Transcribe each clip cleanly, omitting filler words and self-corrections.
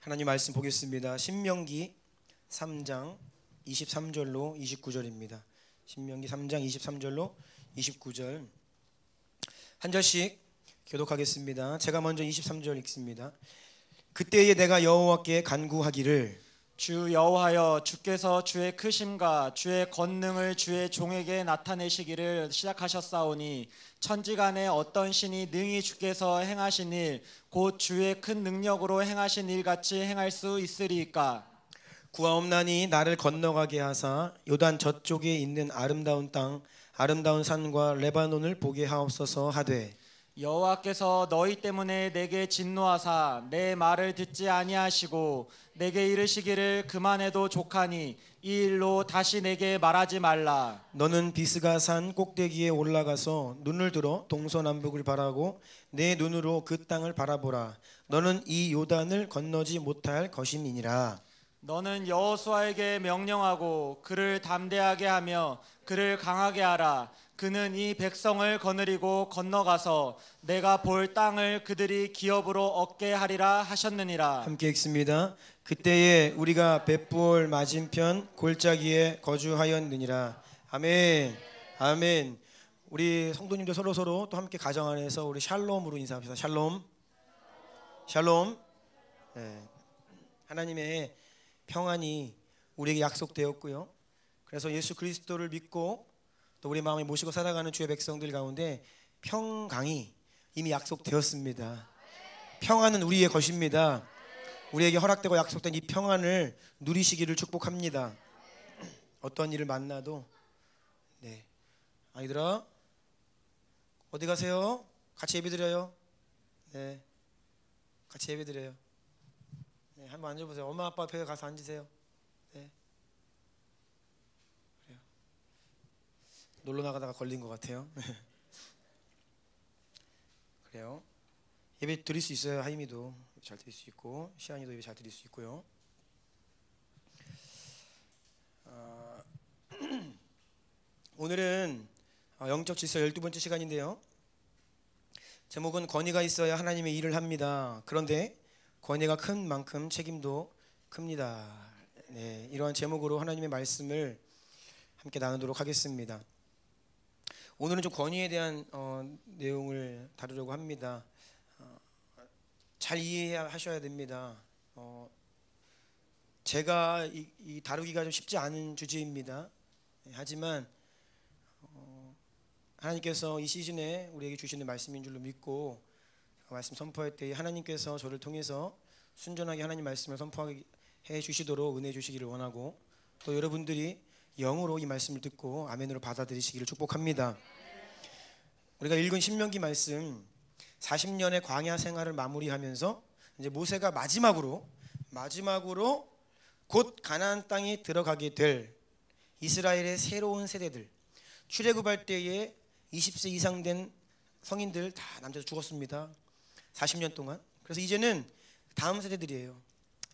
하나님 말씀 보겠습니다. 신명기 3장 23절로 29절입니다. 신명기 3장 23절로 29절 한 절씩 교독하겠습니다. 제가 먼저 23절 읽습니다. 그때에 내가 여호와께 간구하기를 주 여호와여, 주께서 주의 크심과 주의 권능을 주의 종에게 나타내시기를 시작하셨사오니 천지간에 어떤 신이 능히 주께서 행하신 일 곧 주의 큰 능력으로 행하신 일 같이 행할 수 있으리이까. 구하옵나니 나를 건너가게 하사 요단 저쪽에 있는 아름다운 땅 아름다운 산과 레바논을 보게 하옵소서 하되 여호와께서 너희 때문에 내게 진노하사 내 말을 듣지 아니하시고 내게 이르시기를 그만해도 족하니 이 일로 다시 내게 말하지 말라. 너는 비스가 산 꼭대기에 올라가서 눈을 들어 동서남북을 바라고 내 눈으로 그 땅을 바라보라. 너는 이 요단을 건너지 못할 것임이니라. 너는 여호수아에게 명령하고 그를 담대하게 하며 그를 강하게 하라. 그는 이 백성을 거느리고 건너가서 내가 볼 땅을 그들이 기업으로 얻게 하리라 하셨느니라. 함께 읽습니다. 그때에 우리가 벳부올 맞은편 골짜기에 거주하였느니라. 아멘. 아멘. 우리 성도님들 서로 또 함께 가정 안에서 우리 샬롬으로 인사합시다. 샬롬. 샬롬. 네. 하나님의 평안이 우리에게 약속되었고요. 그래서 예수 그리스도를 믿고 또 우리 마음에 모시고 살아가는 주의 백성들 가운데 평강이 이미 약속되었습니다. 평안은 우리의 것입니다. 우리에게 허락되고 약속된 이 평안을 누리시기를 축복합니다. 어떤 일을 만나도 네. 아이들아 어디 가세요? 같이 예배드려요. 네. 같이 예배드려요. 네, 한번 앉아보세요. 엄마 아빠 앞에 가서 앉으세요. 네. 그래요. 놀러 나가다가 걸린 것 같아요. 그래요. 예배 드릴 수 있어요. 하임이도 잘 드릴 수 있고 시안이도 예배 잘 드릴 수 있고요. 오늘은 영적 질서 12번째 시간인데요. 제목은 권위가 있어야 하나님의 일을 합니다. 그런데 권위가 큰 만큼 책임도 큽니다. 네, 이러한 제목으로 하나님의 말씀을 함께 나누도록 하겠습니다. 오늘은 좀 권위에 대한 내용을 다루려고 합니다. 잘 이해하셔야 됩니다. 제가 이 다루기가 좀 쉽지 않은 주제입니다. 하지만 하나님께서 이 시즌에 우리에게 주시는 말씀인 줄로 믿고 말씀 선포할 때 하나님께서 저를 통해서 순전하게 하나님 말씀을 선포하게 해 주시도록 은혜 주시기를 원하고 또 여러분들이 영으로 이 말씀을 듣고 아멘으로 받아들이시기를 축복합니다. 우리가 읽은 신명기 말씀 40년의 광야 생활을 마무리하면서 이제 모세가 마지막으로 곧 가나안 땅에 들어가게 될 이스라엘의 새로운 세대들 출애굽할 때에 20세 이상 된 성인들 다 남자들 죽었습니다. 40년 동안. 그래서 이제는 다음 세대들이에요.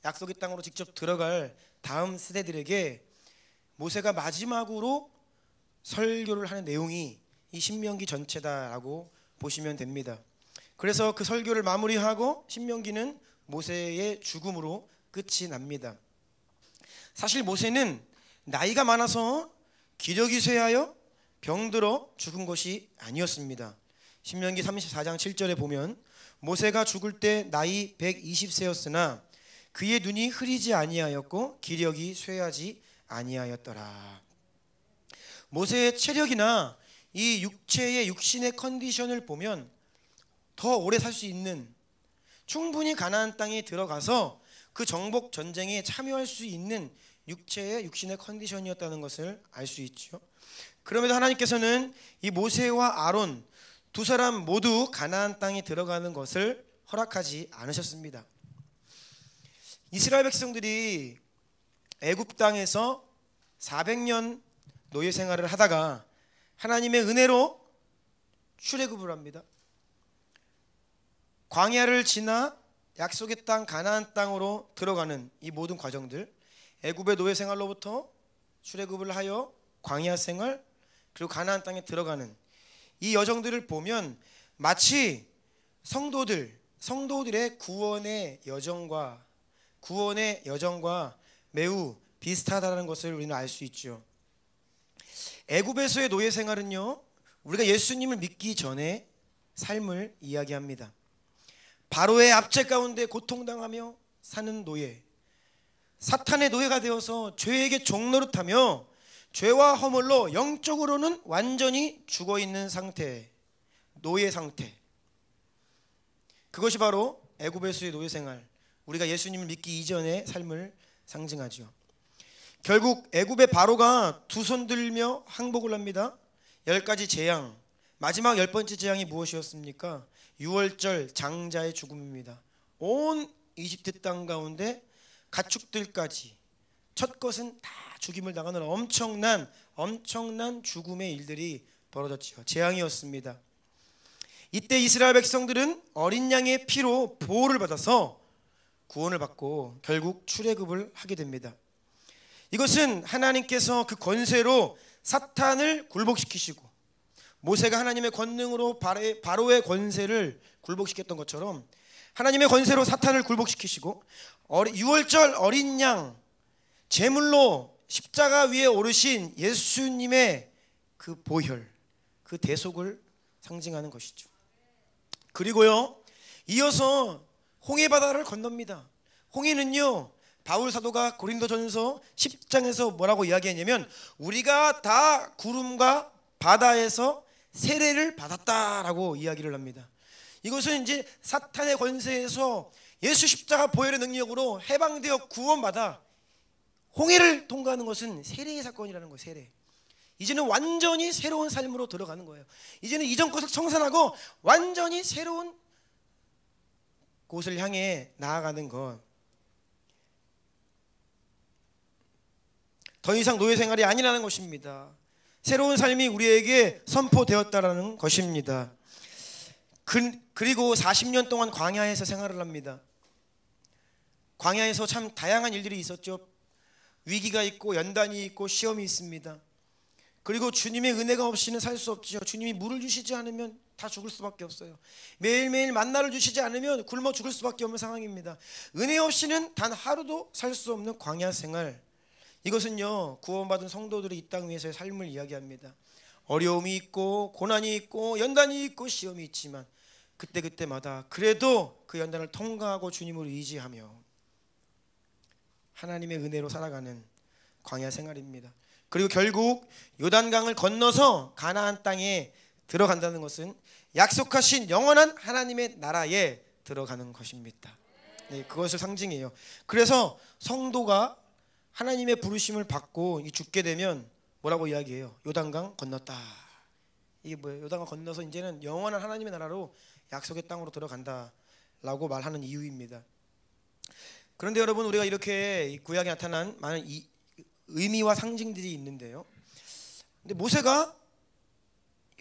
약속의 땅으로 직접 들어갈 다음 세대들에게 모세가 마지막으로 설교를 하는 내용이 이 신명기 전체다라고 보시면 됩니다. 그래서 그 설교를 마무리하고 신명기는 모세의 죽음으로 끝이 납니다. 사실 모세는 나이가 많아서 기력이 쇠하여 병들어 죽은 것이 아니었습니다. 신명기 34장 7절에 보면 모세가 죽을 때 나이 120세였으나 그의 눈이 흐리지 아니하였고 기력이 쇠하지 아니하였더라. 모세의 체력이나 이 육신의 컨디션을 보면 더 오래 살 수 있는, 충분히 가나안 땅에 들어가서 그 정복 전쟁에 참여할 수 있는 육신의 컨디션이었다는 것을 알 수 있죠. 그럼에도 하나님께서는 이 모세와 아론 두 사람 모두 가나안 땅에 들어가는 것을 허락하지 않으셨습니다. 이스라엘 백성들이 애굽 땅에서 400년 노예 생활을 하다가 하나님의 은혜로 출애굽을 합니다. 광야를 지나 약속의 땅 가나안 땅으로 들어가는 이 모든 과정들, 애굽의 노예 생활로부터 출애굽을 하여 광야 생활 그리고 가나안 땅에 들어가는 이 여정들을 보면 마치 성도들의 구원의 여정과 구원의 여정과 매우 비슷하다는 것을 우리는 알 수 있죠. 애굽에서의 노예 생활은요, 우리가 예수님을 믿기 전에 삶을 이야기합니다. 바로의 압제 가운데 고통당하며 사는 노예, 사탄의 노예가 되어서 죄에게 종노릇하며 죄와 허물로 영적으로는 완전히 죽어있는 상태, 노예 상태. 그것이 바로 애굽에서의 노예 생활, 우리가 예수님을 믿기 이전의 삶을 상징하죠. 결국 애굽의 바로가 두 손 들며 항복을 합니다. 10가지 재앙, 마지막 10번째 재앙이 무엇이었습니까? 유월절 장자의 죽음입니다. 온 이집트 땅 가운데 가축들까지 첫 것은 다 죽임을 당하는 엄청난 죽음의 일들이 벌어졌죠. 재앙이었습니다. 이때 이스라엘 백성들은 어린 양의 피로 보호를 받아서 구원을 받고 결국 출애굽을 하게 됩니다. 이것은 하나님께서 그 권세로 사탄을 굴복시키시고 모세가 하나님의 권능으로 바로의 권세를 굴복시켰던 것처럼 하나님의 권세로 사탄을 굴복시키시고 유월절 어린 양 제물로 십자가 위에 오르신 예수님의 그 보혈, 그 대속을 상징하는 것이죠. 그리고요, 이어서 홍해 바다를 건넙니다. 홍해는요, 바울 사도가 고린도전서 10장에서 뭐라고 이야기했냐면 우리가 다 구름과 바다에서 세례를 받았다라고 이야기를 합니다. 이것은 이제 사탄의 권세에서 예수 십자가 보혈의 능력으로 해방되어 구원받아 홍해를 통과하는 것은 세례의 사건이라는 거예요. 세례. 이제는 완전히 새로운 삶으로 들어가는 거예요. 이제는 이전 것을 청산하고 완전히 새로운 곳을 향해 나아가는 것. 더 이상 노예 생활이 아니라는 것입니다. 새로운 삶이 우리에게 선포되었다라는 것입니다. 그리고 40년 동안 광야에서 생활을 합니다. 광야에서 참 다양한 일들이 있었죠. 위기가 있고 연단이 있고 시험이 있습니다. 그리고 주님의 은혜가 없이는 살 수 없죠. 주님이 물을 주시지 않으면 다 죽을 수밖에 없어요. 매일매일 만나를 주시지 않으면 굶어 죽을 수밖에 없는 상황입니다. 은혜 없이는 단 하루도 살 수 없는 광야 생활. 이것은요, 구원받은 성도들이 이 땅 위에서의 삶을 이야기합니다. 어려움이 있고 고난이 있고 연단이 있고 시험이 있지만 그때마다 그래도 그 연단을 통과하고 주님을 의지하며 하나님의 은혜로 살아가는 광야 생활입니다. 그리고 결국 요단강을 건너서 가나안 땅에 들어간다는 것은 약속하신 영원한 하나님의 나라에 들어가는 것입니다. 네, 그것을 상징해요. 그래서 성도가 하나님의 부르심을 받고 죽게 되면 뭐라고 이야기해요? 요단강 건넜다. 이게 뭐예요? 요단강 건너서 이제는 영원한 하나님의 나라로 약속의 땅으로 들어간다라고 말하는 이유입니다. 그런데 여러분, 우리가 이렇게 구약에 나타난 많은 의미와 상징들이 있는데요. 근데 모세가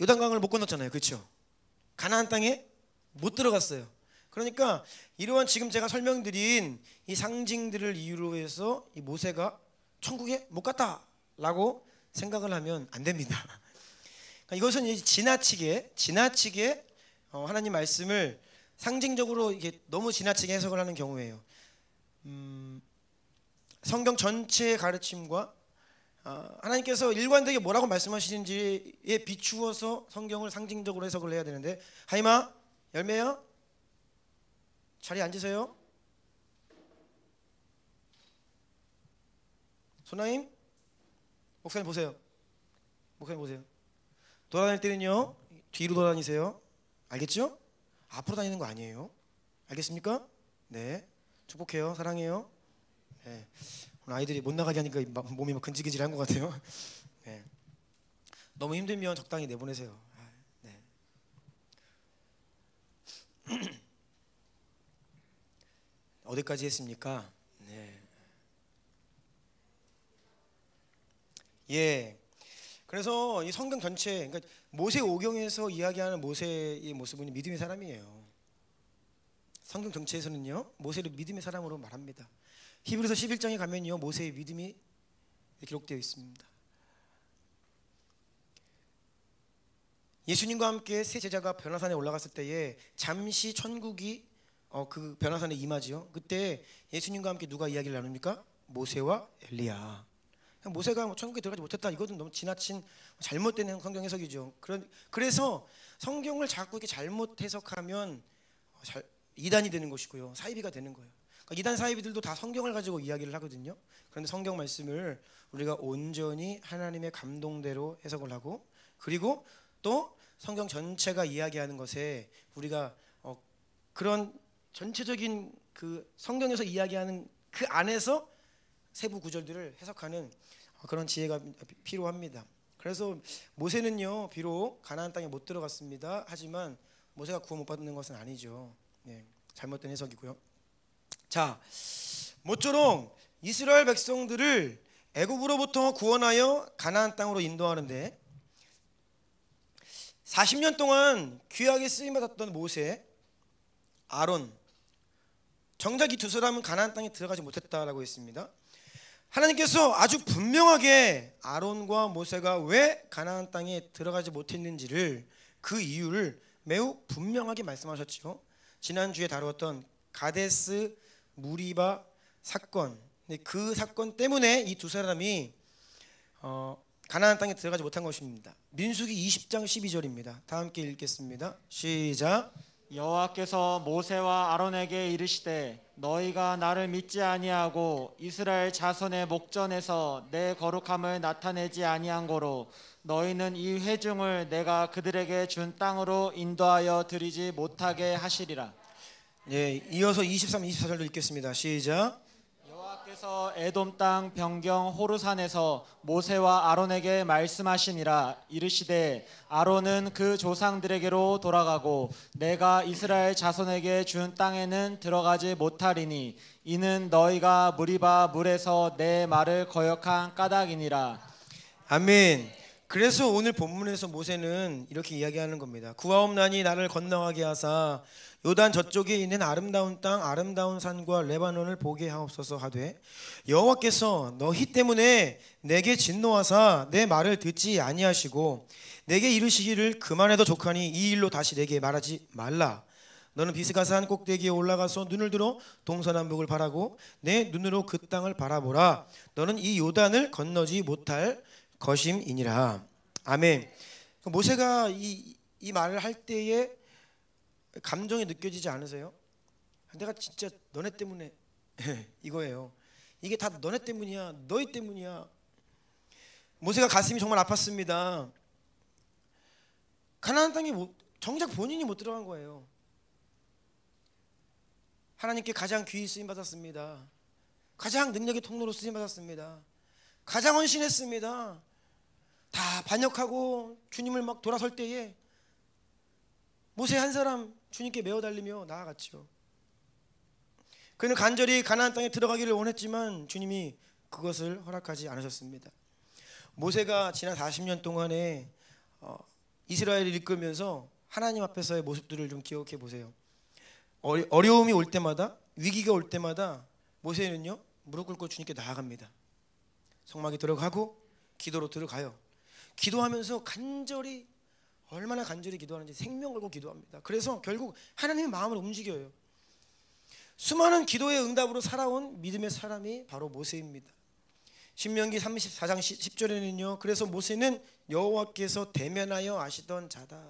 요단강을 못 건넜잖아요. 그렇죠? 가나안 땅에 못 들어갔어요. 그러니까 이러한 지금 제가 설명드린 이 상징들을 이유로 해서 이 모세가 천국에 못 갔다라고 생각을 하면 안 됩니다. 그러니까 이것은 이제 지나치게 하나님 말씀을 상징적으로 이게 너무 지나치게 해석을 하는 경우예요. 성경 전체의 가르침과 하나님께서 일관되게 뭐라고 말씀하시는지에 비추어서 성경을 상징적으로 해석을 해야 되는데, 하이마, 열매야, 자리에 앉으세요. 소나임, 목사님 보세요. 돌아다닐 때는요, 뒤로 돌아다니세요. 알겠죠? 앞으로 다니는 거 아니에요. 알겠습니까? 네, 축복해요. 사랑해요. 네. 오늘 아이들이 못 나가게 하니까 몸이 막 근질근질한 것 같아요. 네. 너무 힘들면 적당히 내보내세요. 네. 어디까지 했습니까? 네. 예. 그래서 이 성경 전체, 그러니까 모세 오경에서 이야기하는 모세의 모습은 믿음의 사람이에요. 성경 전체에서는요, 모세를 믿음의 사람으로 말합니다. 히브리서 11장에 가면요, 모세의 믿음이 기록되어 있습니다. 예수님과 함께 세 제자가 변화산에 올라갔을 때에 잠시 천국이 그 변화산에 임하지요. 그때 예수님과 함께 누가 이야기를 나눕니까? 모세와 엘리야. 모세가 천국에 들어가지 못했다. 이것은 너무 지나친 잘못된 성경 해석이죠. 그래서 성경을 자꾸 이렇게 잘못 해석하면 이단이 되는 것이고요, 사이비가 되는 거예요. 그러니까 이단 사이비들도 다 성경을 가지고 이야기를 하거든요. 그런데 성경 말씀을 우리가 온전히 하나님의 감동대로 해석을 하고, 그리고 또 성경 전체가 이야기하는 것에 우리가 그런 전체적인 그 성경에서 이야기하는 그 안에서 세부 구절들을 해석하는 그런 지혜가 필요합니다. 그래서 모세는요, 비록 가나안 땅에 못 들어갔습니다. 하지만 모세가 구원 못 받는 것은 아니죠. 네, 잘못된 해석이고요. 자, 모쪼록 이스라엘 백성들을 애굽으로부터 구원하여 가나안 땅으로 인도하는데 40년 동안 귀하게 쓰임받았던 모세, 아론, 정작 이 두 사람은 가나안 땅에 들어가지 못했다라고 했습니다. 하나님께서 아주 분명하게 아론과 모세가 왜 가나안 땅에 들어가지 못했는지를, 그 이유를 매우 분명하게 말씀하셨죠. 지난주에 다루었던 가데스 무리바 사건, 그 사건 때문에 이 두 사람이 가나안 땅에 들어가지 못한 것입니다. 민수기 20장 12절입니다. 다 함께 읽겠습니다. 시작. 여호와께서 모세와 아론에게 이르시되 너희가 나를 믿지 아니하고 이스라엘 자손의 목전에서 내 거룩함을 나타내지 아니한 고로 너희는 이 회중을 내가 그들에게 준 땅으로 인도하여 드리지 못하게 하시리라. 네, 이어서 23, 24절도 읽겠습니다. 시작. 여호와께서 에돔 땅 변경 호르산에서 모세와 아론에게 말씀하시니라. 이르시되 아론은 그 조상들에게로 돌아가고 내가 이스라엘 자손에게 준 땅에는 들어가지 못하리니 이는 너희가 무리바 물에서 내 말을 거역한 까닭이니라. 아멘. 그래서 오늘 본문에서 모세는 이렇게 이야기하는 겁니다. 구하옵나니 나를 건너가게 하사 요단 저쪽에 있는 아름다운 땅 아름다운 산과 레바논을 보게 하옵소서 하되 여호와께서 너희 때문에 내게 진노하사 내 말을 듣지 아니하시고 내게 이르시기를 그만해도 족하니 이 일로 다시 내게 말하지 말라. 너는 비스가산 꼭대기에 올라가서 눈을 들어 동서남북을 바라고 내 눈으로 그 땅을 바라보라. 너는 이 요단을 건너지 못할 것임이니라. 아멘. 모세가 이 말을 할 때에 감정이 느껴지지 않으세요? 내가 진짜 너네 때문에 이거예요. 이게 다 너네 때문이야. 너희 때문이야. 모세가 가슴이 정말 아팠습니다. 가나안 땅에 정작 본인이 못 들어간 거예요. 하나님께 가장 귀히 쓰임 받았습니다. 가장 능력의 통로로 쓰임 받았습니다. 가장 헌신했습니다. 다 반역하고 주님을 막 돌아설 때에 모세 한 사람 주님께 메어 달리며 나아갔죠. 그는 간절히 가나안 땅에 들어가기를 원했지만 주님이 그것을 허락하지 않으셨습니다. 모세가 지난 40년 동안에 이스라엘을 이끌면서 하나님 앞에서의 모습들을 좀 기억해 보세요. 어려움이 올 때마다, 위기가 올 때마다 모세는요, 무릎 꿇고 주님께 나아갑니다. 성막에 들어가고 기도로 들어가요. 기도하면서 간절히, 얼마나 간절히 기도하는지 생명 걸고 기도합니다. 그래서 결국 하나님의 마음을 움직여요. 수많은 기도의 응답으로 살아온 믿음의 사람이 바로 모세입니다. 신명기 34장 10절에는요, 그래서 모세는 여호와께서 대면하여 아시던 자다.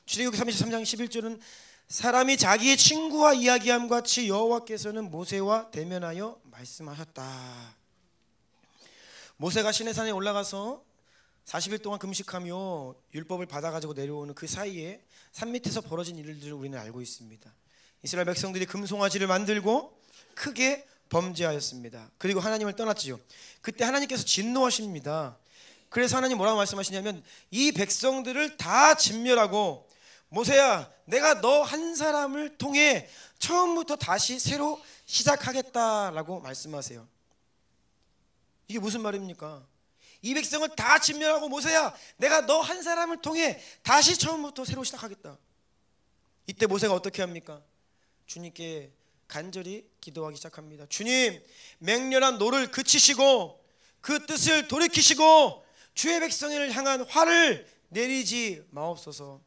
출애굽기 33장 11절은 사람이 자기의 친구와 이야기함 같이 여호와께서는 모세와 대면하여 말씀하셨다. 모세가 시내산에 올라가서 40일 동안 금식하며 율법을 받아가지고 내려오는 그 사이에 산 밑에서 벌어진 일들을 우리는 알고 있습니다. 이스라엘 백성들이 금송아지를 만들고 크게 범죄하였습니다. 그리고 하나님을 떠났지요. 그때 하나님께서 진노하십니다. 그래서 하나님 뭐라고 말씀하시냐면 이 백성들을 다 진멸하고 모세야, 내가 너 한 사람을 통해 처음부터 다시 새로 시작하겠다라고 말씀하세요. 이게 무슨 말입니까? 이 백성을 다 진멸하고 모세야, 내가 너 한 사람을 통해 다시 처음부터 새로 시작하겠다. 이때 모세가 어떻게 합니까? 주님께 간절히 기도하기 시작합니다. 주님, 맹렬한 노를 그치시고 그 뜻을 돌이키시고 주의 백성을 향한 화를 내리지 마옵소서.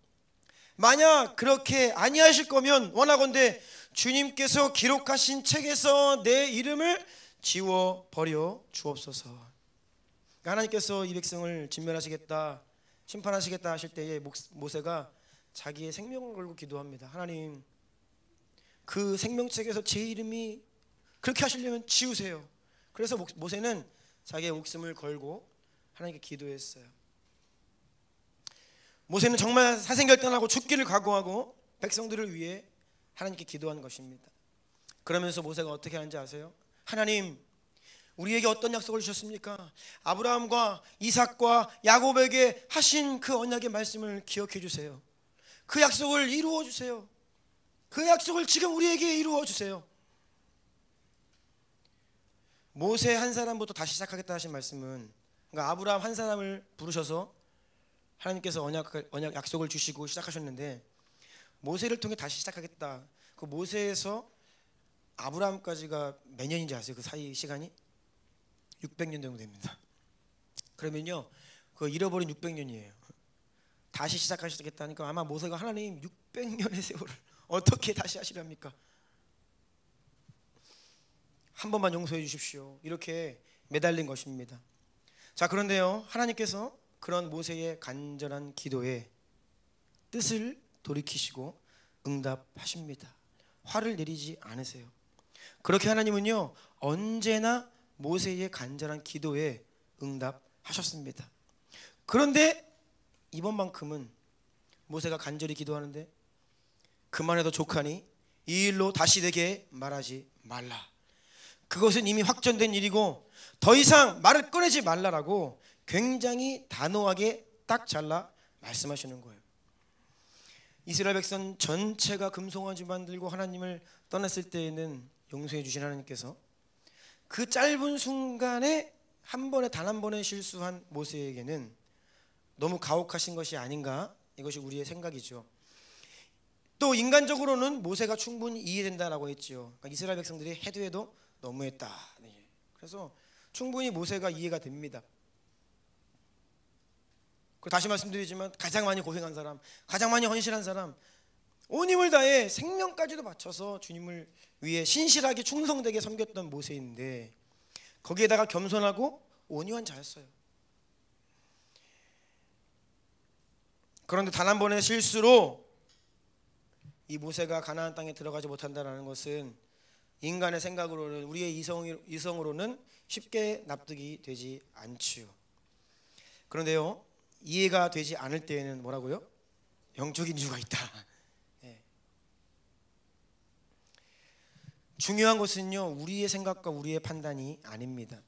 만약 그렇게 아니하실 거면 원하건대 주님께서 기록하신 책에서 내 이름을 지워버려 주옵소서. 그러니까 하나님께서 이 백성을 진멸하시겠다, 심판하시겠다 하실 때에 모세가 자기의 생명을 걸고 기도합니다. 하나님, 그 생명책에서 제 이름이 그렇게 하시려면 지우세요. 그래서 모세는 자기의 목숨을 걸고 하나님께 기도했어요. 모세는 정말 사생결단하고 죽기를 각오하고 백성들을 위해 하나님께 기도한 것입니다. 그러면서 모세가 어떻게 하는지 아세요? 하나님, 우리에게 어떤 약속을 주셨습니까? 아브라함과 이삭과 야곱에게 하신 그 언약의 말씀을 기억해 주세요. 그 약속을 이루어 주세요. 그 약속을 지금 우리에게 이루어 주세요. 모세 한 사람부터 다시 시작하겠다 하신 말씀은, 그러니까 아브라함 한 사람을 부르셔서 하나님께서 언약 약속을 주시고 시작하셨는데, 모세를 통해 다시 시작하겠다. 그 모세에서 아브라함까지가 몇 년인지 아세요? 그 사이 시간이 600년 정도 됩니다. 그러면요, 그 잃어버린 600년이에요. 다시 시작하시겠다니까 아마 모세가 하나님 600년의 세월을 어떻게 다시 하시렵니까? 한 번만 용서해 주십시오. 이렇게 매달린 것입니다. 자, 그런데요, 하나님께서 그런 모세의 간절한 기도에 뜻을 돌이키시고 응답하십니다. 화를 내리지 않으세요. 그렇게 하나님은요, 언제나 모세의 간절한 기도에 응답하셨습니다. 그런데 이번만큼은 모세가 간절히 기도하는데, 그만해도 족하니 이 일로 다시 내게 말하지 말라. 그것은 이미 확정된 일이고 더 이상 말을 꺼내지 말라라고 굉장히 단호하게 딱 잘라 말씀하시는 거예요. 이스라엘 백성 전체가 금송아지 만들고 하나님을 떠났을 때에는 용서해 주신 하나님께서 그 짧은 순간에 단 한 번의 실수한 모세에게는 너무 가혹하신 것이 아닌가, 이것이 우리의 생각이죠. 또 인간적으로는 모세가 충분히 이해된다라고 했죠. 그러니까 이스라엘 백성들이 해도 너무했다. 그래서 충분히 모세가 이해가 됩니다. 다시 말씀드리지만 가장 많이 고생한 사람, 가장 많이 헌신한 사람, 온 힘을 다해 생명까지도 바쳐서 주님을 위해 신실하게 충성되게 섬겼던 모세인데, 거기에다가 겸손하고 온유한 자였어요. 그런데 단 한 번의 실수로 이 모세가 가나안 땅에 들어가지 못한다는 것은 인간의 생각으로는, 우리의 이성으로는 쉽게 납득이 되지 않지요. 그런데요, 이해가 되지 않을 때에는 뭐라고요? 영적인 이유가 있다. 네. 중요한 것은요, 우리의 생각과 우리의 판단이 아닙니다.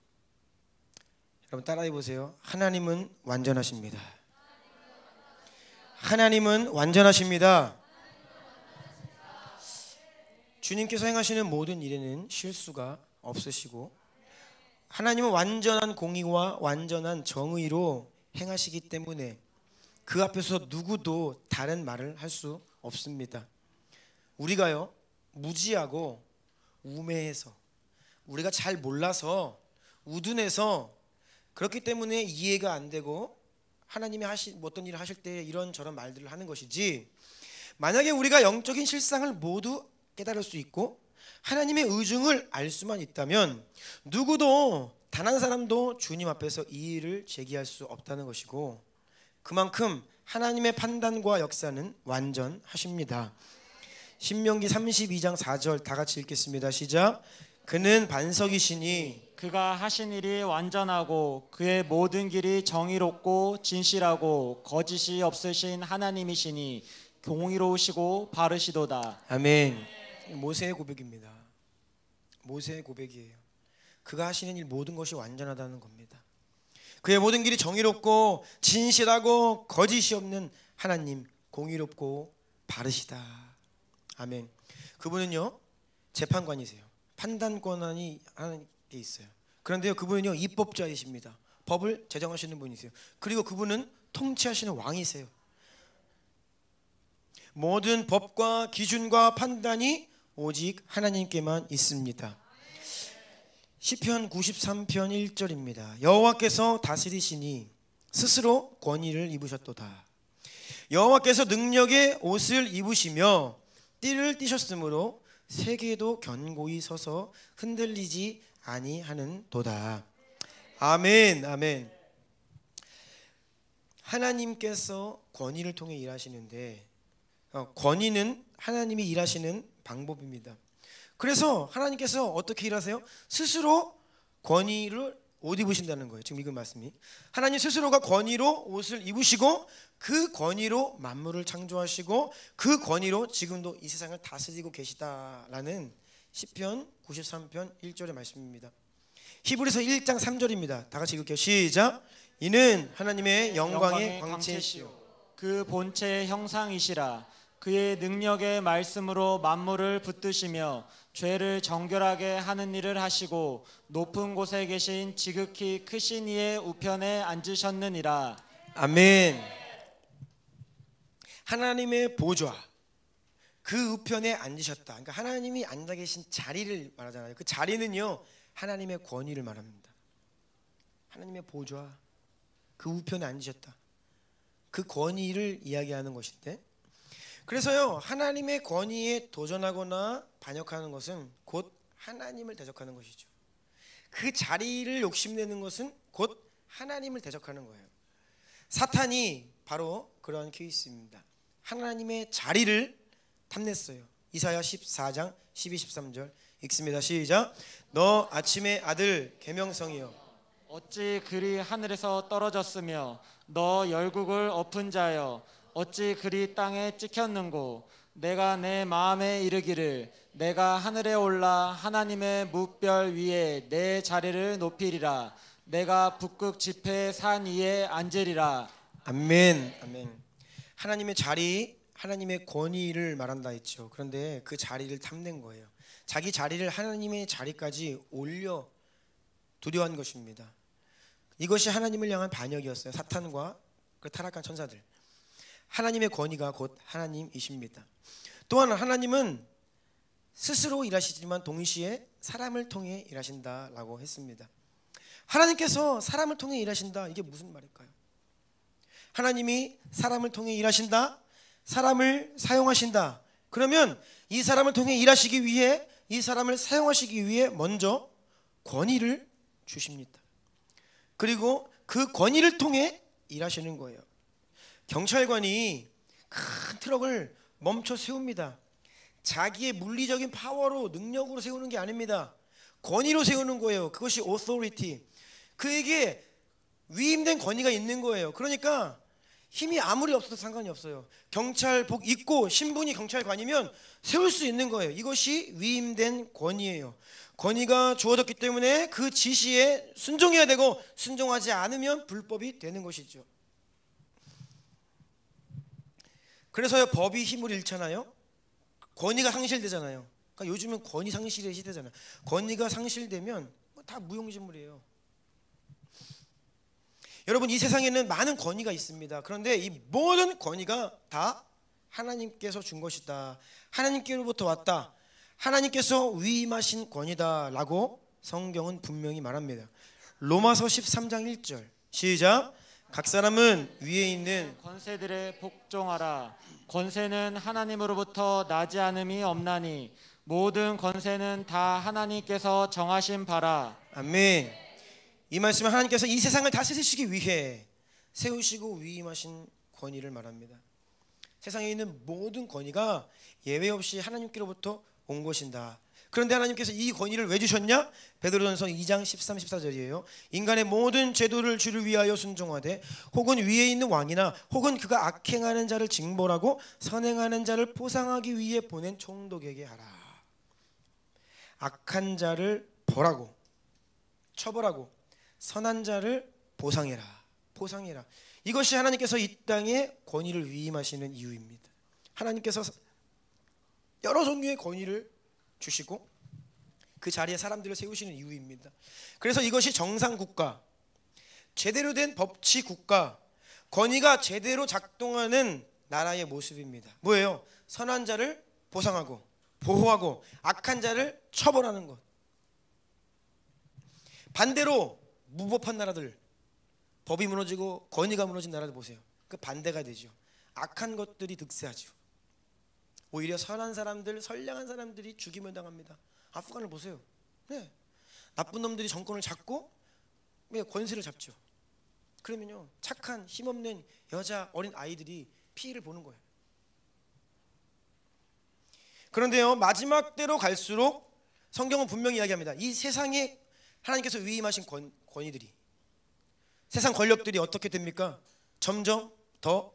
여러분 따라해 보세요. 하나님은 완전하십니다. 하나님은 완전하십니다. 주님께서 행하시는 모든 일에는 실수가 없으시고, 하나님은 완전한 공의와 완전한 정의로 행하시기 때문에 그 앞에서 누구도 다른 말을 할 수 없습니다. 우리가요, 무지하고 우매해서, 우리가 잘 몰라서 우둔해서, 그렇기 때문에 이해가 안 되고 하나님이 어떤 일을 하실 때 이런저런 말들을 하는 것이지, 만약에 우리가 영적인 실상을 모두 깨달을 수 있고 하나님의 의중을 알 수만 있다면 누구도, 단 한 사람도 주님 앞에서 이의를 제기할 수 없다는 것이고, 그만큼 하나님의 판단과 역사는 완전하십니다. 신명기 32장 4절 다 같이 읽겠습니다. 시작. 그는 반석이시니 그가 하신 일이 완전하고 그의 모든 길이 정의롭고 진실하고 거짓이 없으신 하나님이시니 공의로우시고 바르시도다. 아멘. 모세의 고백입니다. 모세의 고백이에요. 그가 하시는 일 모든 것이 완전하다는 겁니다. 그의 모든 길이 정의롭고 진실하고 거짓이 없는 하나님, 공의롭고 바르시다. 아멘. 그분은요, 재판관이세요. 판단 권한이 하나님께 있어요. 그런데요, 그분은요, 입법자이십니다. 법을 제정하시는 분이세요. 그리고 그분은 통치하시는 왕이세요. 모든 법과 기준과 판단이 오직 하나님께만 있습니다. 시편 93편 1절입니다. 여호와께서 다스리시니 스스로 권위를 입으셨도다. 여호와께서 능력의 옷을 입으시며 띠를 띠셨으므로 세계도 견고히 서서 흔들리지 아니하는도다. 아멘. 아멘. 하나님께서 권위를 통해 일하시는데 권위는 하나님이 일하시는 방법입니다. 그래서 하나님께서 어떻게 일하세요? 스스로 권위를 옷 입으신다는 거예요. 지금 읽은 말씀이 하나님 스스로가 권위로 옷을 입으시고 그 권위로 만물을 창조하시고 그 권위로 지금도 이 세상을 다스리고 계시다라는 시편 93편 1절의 말씀입니다. 히브리서 1장 3절입니다. 다 같이 읽을게요. 시작. 이는 하나님의 영광의 광채시요 그 본체의 형상이시라. 그의 능력의 말씀으로 만물을 붙드시며 죄를 정결하게 하는 일을 하시고 높은 곳에 계신 지극히 크신 이의 우편에 앉으셨느니라. 아멘. 하나님의 보좌 그 우편에 앉으셨다. 그러니까 하나님이 앉아 계신 자리를 말하잖아요. 그 자리는요 하나님의 권위를 말합니다. 하나님의 보좌 그 우편에 앉으셨다. 그 권위를 이야기하는 것인데, 그래서요 하나님의 권위에 도전하거나 반역하는 것은 곧 하나님을 대적하는 것이죠. 그 자리를 욕심내는 것은 곧 하나님을 대적하는 거예요. 사탄이 바로 그러한 케이스입니다. 하나님의 자리를 탐냈어요. 이사야 14장 12, 13절 읽습니다. 시작. 너 아침의 아들 계명성이여 어찌 그리 하늘에서 떨어졌으며 너 열국을 엎은 자여 어찌 그리 땅에 찍혔는고. 내가 내 마음에 이르기를 내가 하늘에 올라 하나님의 무별 위에 내 자리를 높이리라. 내가 북극 지폐 산 위에 앉으리라. 아멘. 아멘. 하나님의 자리, 하나님의 권위를 말한다 했죠. 그런데 그 자리를 탐낸 거예요. 자기 자리를 하나님의 자리까지 올려 두려워한 것입니다. 이것이 하나님을 향한 반역이었어요. 사탄과 그 타락한 천사들. 하나님의 권위가 곧 하나님이십니다. 또한 하나님은 스스로 일하시지만 동시에 사람을 통해 일하신다라고 했습니다. 하나님께서 사람을 통해 일하신다. 이게 무슨 말일까요? 하나님이 사람을 통해 일하신다. 사람을 사용하신다. 그러면 이 사람을 통해 일하시기 위해, 이 사람을 사용하시기 위해 먼저 권위를 주십니다. 그리고 그 권위를 통해 일하시는 거예요. 경찰관이 큰 트럭을 멈춰 세웁니다. 자기의 물리적인 파워로, 능력으로 세우는 게 아닙니다. 권위로 세우는 거예요. 그것이 authority. 그에게 위임된 권위가 있는 거예요. 그러니까 힘이 아무리 없어도 상관이 없어요. 경찰복 입고 신분이 경찰관이면 세울 수 있는 거예요. 이것이 위임된 권위예요. 권위가 주어졌기 때문에 그 지시에 순종해야 되고, 순종하지 않으면 불법이 되는 것이죠. 그래서요 법이 힘을 잃잖아요. 권위가 상실되잖아요. 그러니까 요즘은 권위 상실의 시대잖아요. 권위가 상실되면 다 무용지물이에요. 여러분, 이 세상에는 많은 권위가 있습니다. 그런데 이 모든 권위가 다 하나님께서 준 것이다. 하나님께로부터 왔다. 하나님께서 위임하신 권위다 라고 성경은 분명히 말합니다. 로마서 13장 1절 시작. 각 사람은 위에 있는 권세들에 복종하라. 권세는 하나님으로부터 나지 않음이 없나니 모든 권세는 다 하나님께서 정하신 바라. 아멘. 이 말씀은 하나님께서 이 세상을 다스리시기 위해 세우시고 위임하신 권위를 말합니다. 세상에 있는 모든 권위가 예외 없이 하나님께로부터 온 것이다. 그런데 하나님께서 이 권위를 왜 주셨냐? 베드로전서 2장 13, 14절이에요. 인간의 모든 제도를 주를 위하여 순종하되 혹은 위에 있는 왕이나 혹은 그가 악행하는 자를 징벌하고 선행하는 자를 포상하기 위해 보낸 총독에게 하라. 악한 자를 벌하고 처벌하고 선한 자를 보상해라. 포상해라. 이것이 하나님께서 이 땅에 권위를 위임하시는 이유입니다. 하나님께서 여러 종류의 권위를 주시고 그 자리에 사람들을 세우시는 이유입니다. 그래서 이것이 정상국가, 제대로 된 법치국가, 권위가 제대로 작동하는 나라의 모습입니다. 뭐예요? 선한 자를 보상하고 보호하고 악한 자를 처벌하는 것. 반대로 무법한 나라들, 법이 무너지고 권위가 무너진 나라들 보세요. 그 반대가 되죠. 악한 것들이 득세하죠. 오히려 선한 사람들, 선량한 사람들이 죽임을 당합니다. 아프간을 보세요. 네. 나쁜 놈들이 정권을 잡고 권세를 잡죠. 그러면요, 착한 힘없는 여자, 어린 아이들이 피해를 보는 거예요. 그런데요, 마지막 때로 갈수록 성경은 분명히 이야기합니다. 이 세상에 하나님께서 위임하신 권위들이, 세상 권력들이 어떻게 됩니까? 점점 더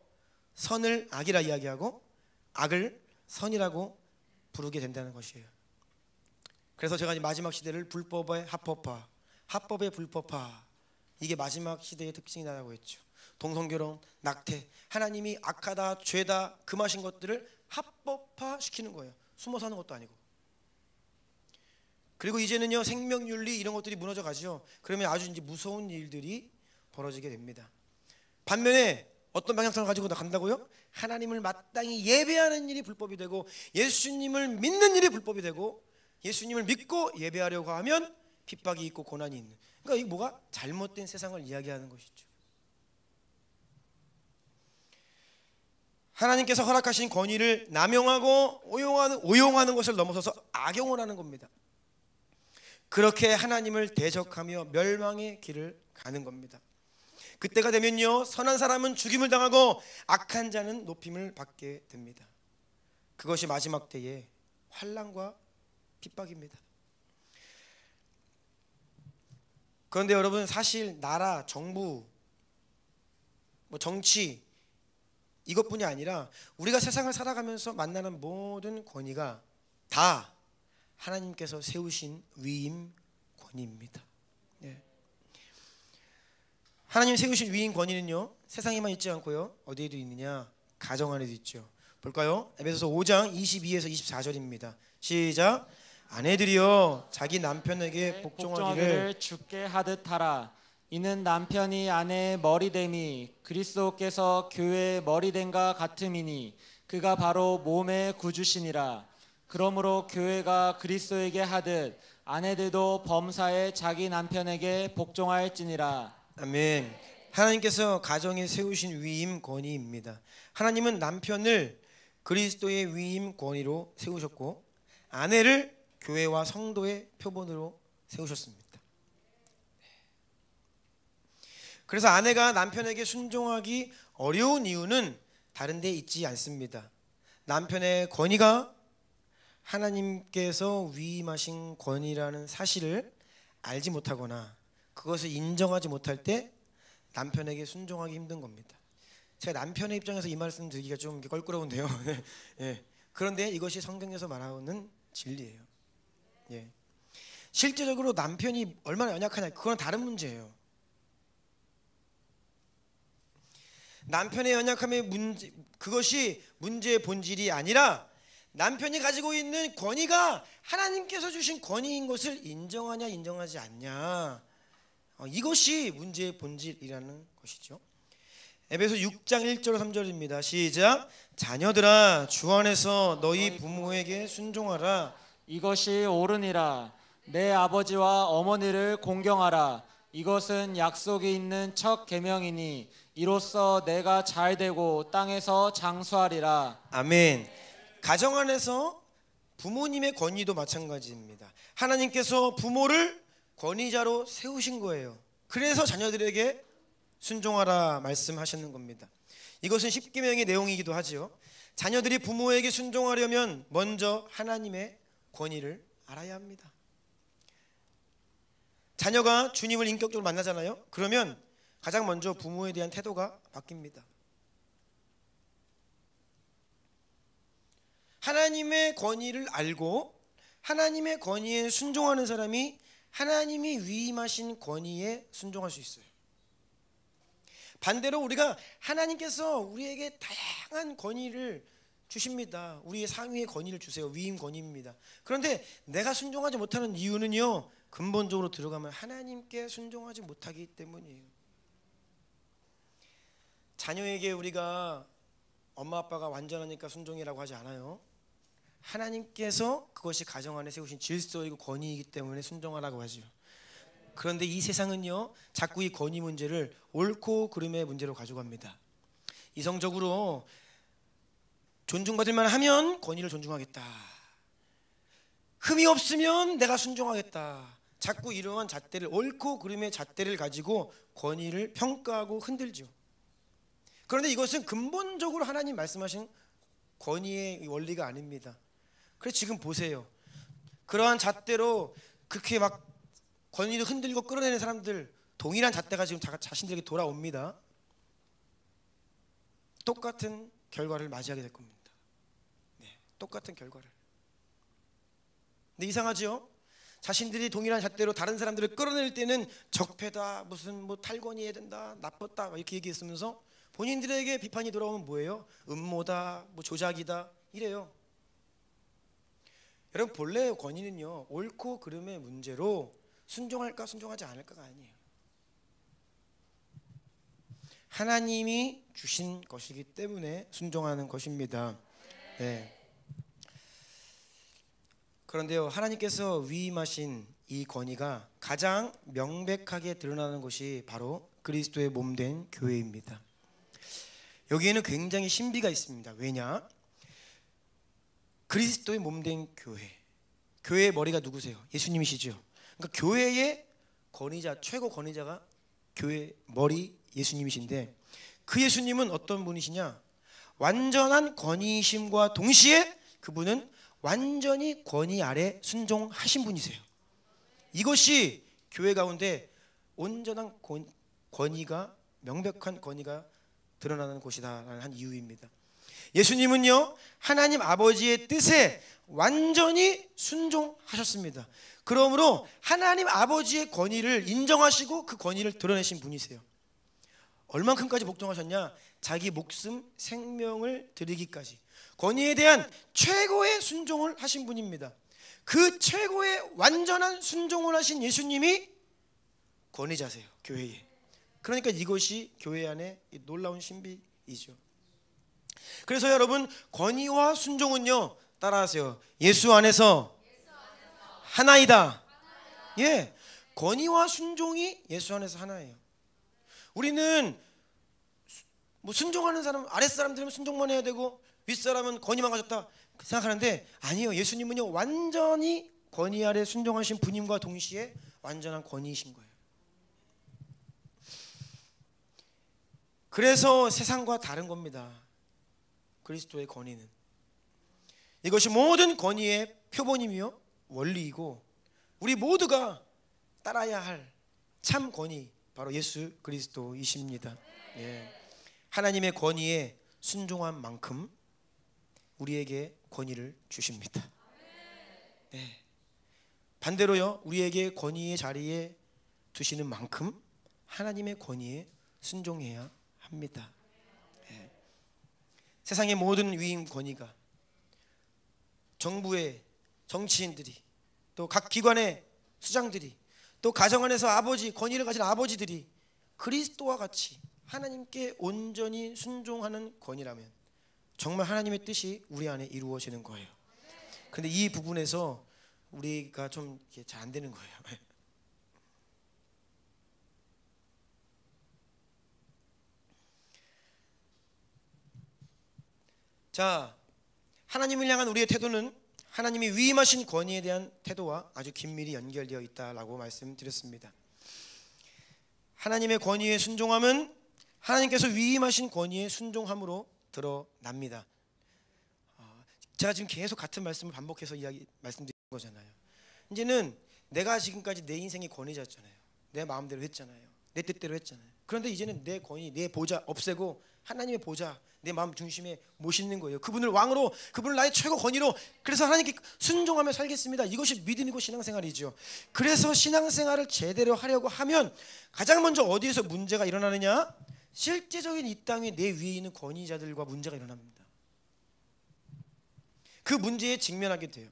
선을 악이라 이야기하고 악을 선이라고 부르게 된다는 것이에요. 그래서 제가 마지막 시대를 불법의 합법화, 합법의 불법화, 이게 마지막 시대의 특징이라고 했죠. 동성결혼, 낙태, 하나님이 악하다, 죄다, 금하신 것들을 합법화시키는 거예요. 숨어 사는 것도 아니고. 그리고 이제는요, 생명윤리 이런 것들이 무너져 가죠. 그러면 아주 이제 무서운 일들이 벌어지게 됩니다. 반면에 어떤 방향성을 가지고 간다고요? 하나님을 마땅히 예배하는 일이 불법이 되고, 예수님을 믿는 일이 불법이 되고, 예수님을 믿고 예배하려고 하면 핍박이 있고 고난이 있는, 그러니까 이게 뭐가 잘못된 세상을 이야기하는 것이죠. 하나님께서 허락하신 권위를 남용하고 오용하는 것을 넘어서서 악용을 하는 겁니다. 그렇게 하나님을 대적하며 멸망의 길을 가는 겁니다. 그때가 되면요, 선한 사람은 죽임을 당하고 악한 자는 높임을 받게 됩니다. 그것이 마지막 때의 환난과 핍박입니다. 그런데 여러분, 사실 나라, 정부, 정치 이것뿐이 아니라 우리가 세상을 살아가면서 만나는 모든 권위가 다 하나님께서 세우신 위임 권위입니다. 네. 하나님 세우신 위임 권위는요, 세상에만 있지 않고요, 어디에도 있느냐? 가정 안에도 있죠. 볼까요? 에베소서 5장 22에서 24절입니다. 시작. 아내들이여 자기 남편에게 복종하기를 주께 하듯 하라. 이는 남편이 아내의 머리됨이 그리스도께서 교회의 머리됨과 같음이니 그가 바로 몸의 구주시니라. 그러므로 교회가 그리스도에게 하듯 아내들도 범사에 자기 남편에게 복종할지니라. 아멘. 하나님께서 가정에 세우신 위임 권위입니다. 하나님은 남편을 그리스도의 위임 권위로 세우셨고 아내를 교회와 성도의 표본으로 세우셨습니다. 그래서 아내가 남편에게 순종하기 어려운 이유는 다른 데 있지 않습니다. 남편의 권위가 하나님께서 위임하신 권위라는 사실을 알지 못하거나 그것을 인정하지 못할 때 남편에게 순종하기 힘든 겁니다. 제가 남편의 입장에서 이 말씀 드리기가 좀 껄끄러운데요. 예. 그런데 이것이 성경에서 말하는 진리예요. 예. 실제적으로 남편이 얼마나 연약하냐, 그건 다른 문제예요. 남편의 연약함의 문제, 그것이 문제의 본질이 아니라 남편이 가지고 있는 권위가 하나님께서 주신 권위인 것을 인정하냐 인정하지 않냐, 이것이 문제의 본질이라는 것이죠. 에베소 6장 1절 3절입니다. 시작. 자녀들아 주 안에서 너희 부모에게 순종하라. 이것이 옳으니라. 내 아버지와 어머니를 공경하라. 이것은 약속이 있는 첫 계명이니 이로써 내가 잘되고 땅에서 장수하리라. 아멘. 가정 안에서 부모님의 권위도 마찬가지입니다. 하나님께서 부모를 권위자로 세우신 거예요. 그래서 자녀들에게 순종하라 말씀하시는 겁니다. 이것은 십계명의 내용이기도 하지요. 자녀들이 부모에게 순종하려면 먼저 하나님의 권위를 알아야 합니다. 자녀가 주님을 인격적으로 만나잖아요. 그러면 가장 먼저 부모에 대한 태도가 바뀝니다. 하나님의 권위를 알고 하나님의 권위에 순종하는 사람이 하나님이 위임하신 권위에 순종할 수 있어요. 반대로 우리가 하나님께서 우리에게 다양한 권위를 주십니다. 우리의 상위의 권위를 주세요. 위임 권위입니다. 그런데 내가 순종하지 못하는 이유는요, 근본적으로 들어가면 하나님께 순종하지 못하기 때문이에요. 자녀에게 우리가 엄마 아빠가 완전하니까 순종이라고 하지 않아요. 하나님께서 그것이 가정 안에 세우신 질서이고 권위이기 때문에 순종하라고 하죠. 그런데 이 세상은요, 자꾸 이 권위 문제를 옳고 그름의 문제로 가져갑니다. 이성적으로 존중받을 만하면 권위를 존중하겠다. 흠이 없으면 내가 순종하겠다. 자꾸 이러한 잣대를, 옳고 그름의 잣대를 가지고 권위를 평가하고 흔들죠. 그런데 이것은 근본적으로 하나님 말씀하신 권위의 원리가 아닙니다. 그래서 지금 보세요. 그러한 잣대로 그렇게 막 권위를 흔들고 끌어내는 사람들, 동일한 잣대가 지금 자신들에게 돌아옵니다. 똑같은 결과를 맞이하게 될 겁니다. 네, 똑같은 결과를. 근데 이상하죠? 자신들이 동일한 잣대로 다른 사람들을 끌어낼 때는 적폐다, 무슨 뭐 탈권해야 된다, 나빴다 이렇게 얘기했으면서 본인들에게 비판이 돌아오면 뭐예요? 음모다, 뭐 조작이다 이래요. 여러분, 본래 권위는요, 옳고 그름의 문제로 순종할까 순종하지 않을까가 아니에요. 하나님이 주신 것이기 때문에 순종하는 것입니다. 네. 그런데요, 하나님께서 위임하신 이 권위가 가장 명백하게 드러나는 것이 바로 그리스도의 몸된 교회입니다. 여기에는 굉장히 신비가 있습니다. 왜냐? 그리스도의 몸된 교회, 교회의 머리가 누구세요? 예수님이시죠. 그러니까 교회의 권위자, 최고 권위자가 교회 머리 예수님이신데, 그 예수님은 어떤 분이시냐? 완전한 권위이심과 동시에 그분은 완전히 권위 아래 순종하신 분이세요. 이것이 교회 가운데 온전한 권위가, 명백한 권위가 드러나는 곳이다라는 한 이유입니다. 예수님은요, 하나님 아버지의 뜻에 완전히 순종하셨습니다. 그러므로 하나님 아버지의 권위를 인정하시고 그 권위를 드러내신 분이세요. 얼만큼까지 복종하셨냐? 자기 목숨, 생명을 드리기까지 권위에 대한 최고의 순종을 하신 분입니다. 그 최고의 완전한 순종을 하신 예수님이 권위자세요, 교회에. 그러니까 이것이 교회 안에 놀라운 신비이죠. 그래서 여러분, 권위와 순종은요, 따라하세요. 예수 안에서 하나이다. 예, 권위와 순종이 예수 안에서 하나예요. 우리는 뭐 순종하는 사람, 아랫사람 들으면 순종만 해야 되고 윗사람은 권위만 가졌다 생각하는데, 아니요. 예수님은요, 완전히 권위 아래 순종하신 분임과 동시에 완전한 권위이신 거예요. 그래서 세상과 다른 겁니다. 그리스도의 권위는 이것이 모든 권위의 표본이며 원리이고, 우리 모두가 따라야 할 참 권위, 바로 예수 그리스도이십니다. 예. 하나님의 권위에 순종한 만큼 우리에게 권위를 주십니다. 네. 반대로요, 우리에게 권위의 자리에 두시는 만큼 하나님의 권위에 순종해야 합니다. 네. 세상의 모든 위임 권위가, 정부의 정치인들이, 또 각 기관의 수장들이, 또 가정 안에서 아버지, 권위를 가진 아버지들이 그리스도와 같이 하나님께 온전히 순종하는 권위라면 정말 하나님의 뜻이 우리 안에 이루어지는 거예요. 그런데 이 부분에서 우리가 좀 잘 안 되는 거예요. 자, 하나님을 향한 우리의 태도는 하나님이 위임하신 권위에 대한 태도와 아주 긴밀히 연결되어 있다라고 말씀드렸습니다. 하나님의 권위에 순종함은 하나님께서 위임하신 권위에 순종함으로 드러납니다. 제가 지금 계속 같은 말씀을 반복해서 말씀드린 거잖아요. 이제는 내가 지금까지 내 인생의 권위자였잖아요. 내 마음대로 했잖아요. 내 뜻대로 했잖아요. 그런데 이제는 내 권위, 내 보좌 없애고 하나님의 보좌, 내 마음 중심에 모시는 거예요. 그분을 왕으로, 그분을 나의 최고 권위로, 그래서 하나님께 순종하며 살겠습니다. 이것이 믿음이고 신앙생활이죠. 그래서 신앙생활을 제대로 하려고 하면 가장 먼저 어디에서 문제가 일어나느냐? 실제적인 이 땅에 내 위에 있는 권위자들과 문제가 일어납니다. 그 문제에 직면하게 돼요.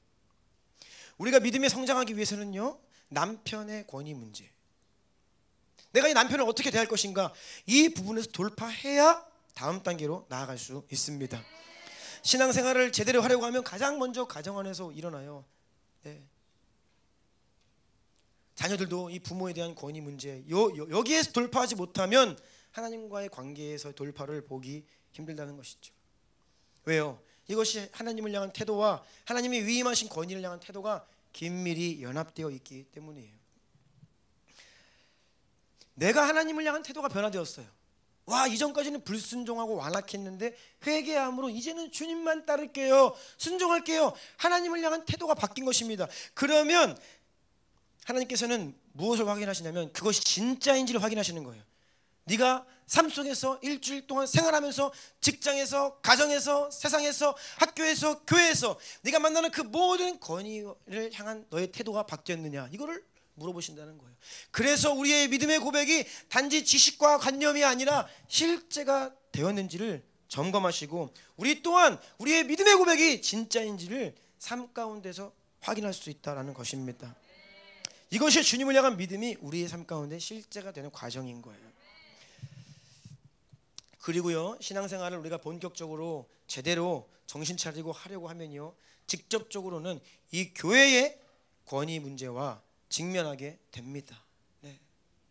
우리가 믿음에 성장하기 위해서는요, 남편의 권위 문제, 내가 이 남편을 어떻게 대할 것인가, 이 부분에서 돌파해야 다음 단계로 나아갈 수 있습니다. 신앙생활을 제대로 하려고 하면 가장 먼저 가정 안에서 일어나요. 네. 자녀들도 이 부모에 대한 권위 문제, 여기에서 돌파하지 못하면 하나님과의 관계에서 돌파를 보기 힘들다는 것이죠. 왜요? 이것이 하나님을 향한 태도와 하나님이 위임하신 권위를 향한 태도가 긴밀히 연합되어 있기 때문이에요. 내가 하나님을 향한 태도가 변화되었어요. 와, 이전까지는 불순종하고 완악했는데 회개함으로 이제는 주님만 따를게요, 순종할게요. 하나님을 향한 태도가 바뀐 것입니다. 그러면 하나님께서는 무엇을 확인하시냐면 그것이 진짜인지를 확인하시는 거예요. 네가 삶 속에서 일주일 동안 생활하면서 직장에서, 가정에서, 세상에서, 학교에서, 교회에서 네가 만나는 그 모든 권위를 향한 너의 태도가 바뀌었느냐, 이거를 물어보신다는 거예요. 그래서 우리의 믿음의 고백이 단지 지식과 관념이 아니라 실제가 되었는지를 점검하시고 우리 또한 우리의 믿음의 고백이 진짜인지를 삶 가운데서 확인할 수 있다는 것입니다. 이것이 주님을 향한 믿음이 우리의 삶 가운데 실제가 되는 과정인 거예요. 그리고요, 신앙생활을 우리가 본격적으로 제대로 정신 차리고 하려고 하면요, 직접적으로는 이 교회의 권위 문제와 직면하게 됩니다. 네,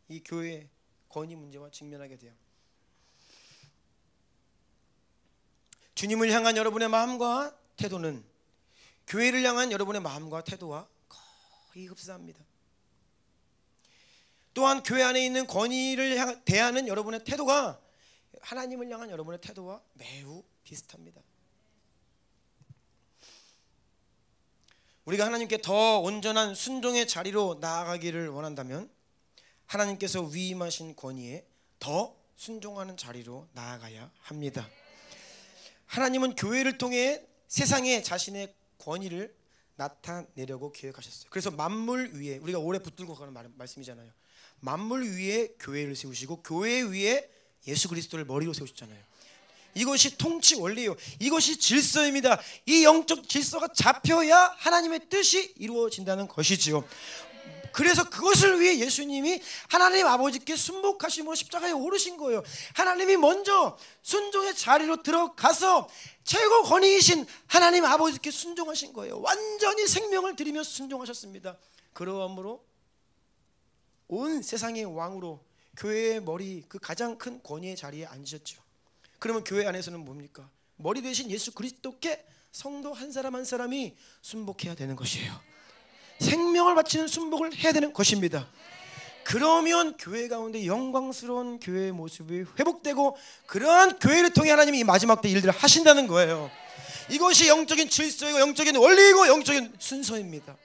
이 교회의 권위 문제와 직면하게 돼요. 주님을 향한 여러분의 마음과 태도는 교회를 향한 여러분의 마음과 태도와 거의 흡사합니다. 또한 교회 안에 있는 권위를 대하는 여러분의 태도가 하나님을 향한 여러분의 태도와 매우 비슷합니다. 우리가 하나님께 더 온전한 순종의 자리로 나아가기를 원한다면 하나님께서 위임하신 권위에 더 순종하는 자리로 나아가야 합니다. 하나님은 교회를 통해 세상에 자신의 권위를 나타내려고 계획하셨어요. 그래서 만물 위에, 우리가 오래 붙들고 가는 말씀이잖아요. 만물 위에 교회를 세우시고 교회 위에 예수 그리스도를 머리로 세우셨잖아요. 이것이 통치 원리예요. 이것이 질서입니다. 이 영적 질서가 잡혀야 하나님의 뜻이 이루어진다는 것이지요. 그래서 그것을 위해 예수님이 하나님 아버지께 순복하심으로 십자가에 오르신 거예요. 하나님이 먼저 순종의 자리로 들어가서 최고 권위이신 하나님 아버지께 순종하신 거예요. 완전히 생명을 드리며 순종하셨습니다. 그러함으로 온 세상의 왕으로 교회의 머리, 그 가장 큰 권위의 자리에 앉으셨죠. 그러면 교회 안에서는 뭡니까? 머리 대신 예수 그리스도께 성도 한 사람 한 사람이 순복해야 되는 것이에요. 생명을 바치는 순복을 해야 되는 것입니다. 그러면 교회 가운데 영광스러운 교회의 모습이 회복되고 그러한 교회를 통해 하나님이 이 마지막 때 일들을 하신다는 거예요. 이것이 영적인 질서이고 영적인 원리이고 영적인 순서입니다.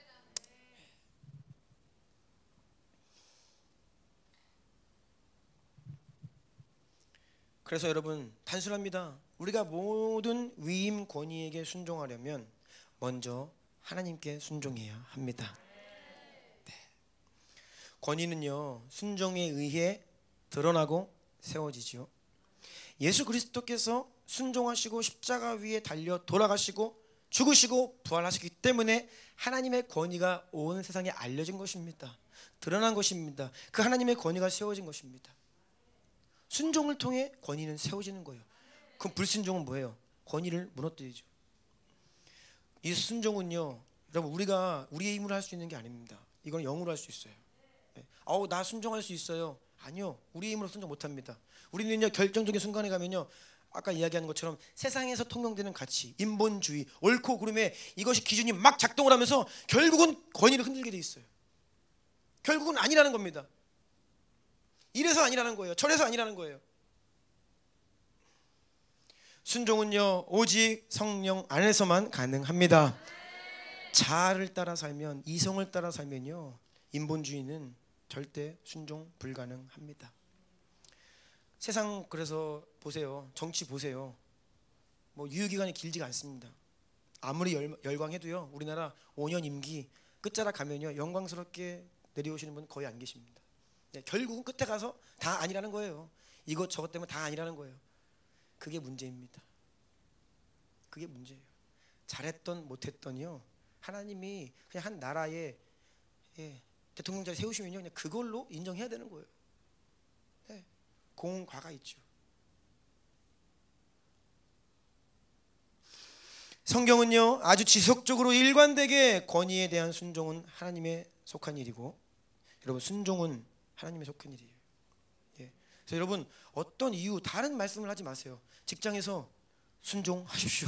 그래서 여러분, 단순합니다. 우리가 모든 위임 권위에게 순종하려면 먼저 하나님께 순종해야 합니다. 네. 권위는요, 순종에 의해 드러나고 세워지죠. 예수 그리스도께서 순종하시고 십자가 위에 달려 돌아가시고 죽으시고 부활하시기 때문에 하나님의 권위가 온 세상에 알려진 것입니다. 드러난 것입니다. 그 하나님의 권위가 세워진 것입니다. 순종을 통해 권위는 세워지는 거예요. 그럼 불순종은 뭐예요? 권위를 무너뜨리죠. 이 순종은요, 여러분, 우리가 우리의 힘으로 할 수 있는 게 아닙니다. 이건 영으로 할 수 있어요. 아우, 나 순종할 수 있어요. 아니요, 우리의 힘으로 순종 못합니다. 우리는요, 결정적인 순간에 가면요, 아까 이야기한 것처럼 세상에서 통용되는 가치, 인본주의, 옳고 그름에 이것이 기준이 막 작동을 하면서 결국은 권위를 흔들게 돼 있어요. 결국은 아니라는 겁니다. 이래서 아니라는 거예요. 저래서 아니라는 거예요. 순종은요, 오직 성령 안에서만 가능합니다. 자아를 따라 살면, 이성을 따라 살면요, 인본주의는 절대 순종 불가능합니다. 세상, 그래서 보세요. 정치 보세요. 뭐 유효기간이 길지가 않습니다. 아무리 열광해도요, 우리나라 5년 임기 끝자락 가면요, 영광스럽게 내려오시는 분 거의 안 계십니다. 결국은 끝에 가서 다 아니라는 거예요. 이것 저것 때문에 다 아니라는 거예요. 그게 문제입니다. 그게 문제예요. 잘했던 못했던요, 하나님이 그냥 한 나라에 대통령 자리 세우시면요, 그냥 그걸로 인정해야 되는 거예요. 공과가 있죠. 성경은요, 아주 지속적으로 일관되게 권위에 대한 순종은 하나님의 속한 일이고, 여러분, 순종은 하나님의 속한 일이에요. 그래서 여러분, 어떤 이유 다른 말씀을 하지 마세요. 직장에서 순종하십시오.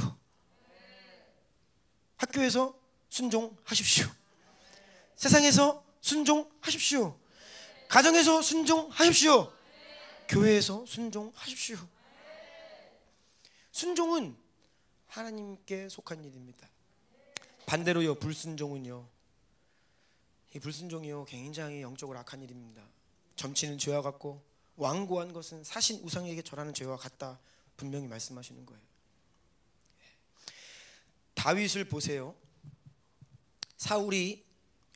학교에서 순종하십시오. 세상에서 순종하십시오. 가정에서 순종하십시오. 교회에서 순종하십시오. 순종은 하나님께 속한 일입니다. 반대로요, 불순종은요, 이 불순종이요 굉장히 영적으로 악한 일입니다. 점치는 죄와 같고 완고한 것은 사신 우상에게 절하는 죄와 같다, 분명히 말씀하시는 거예요. 다윗을 보세요. 사울이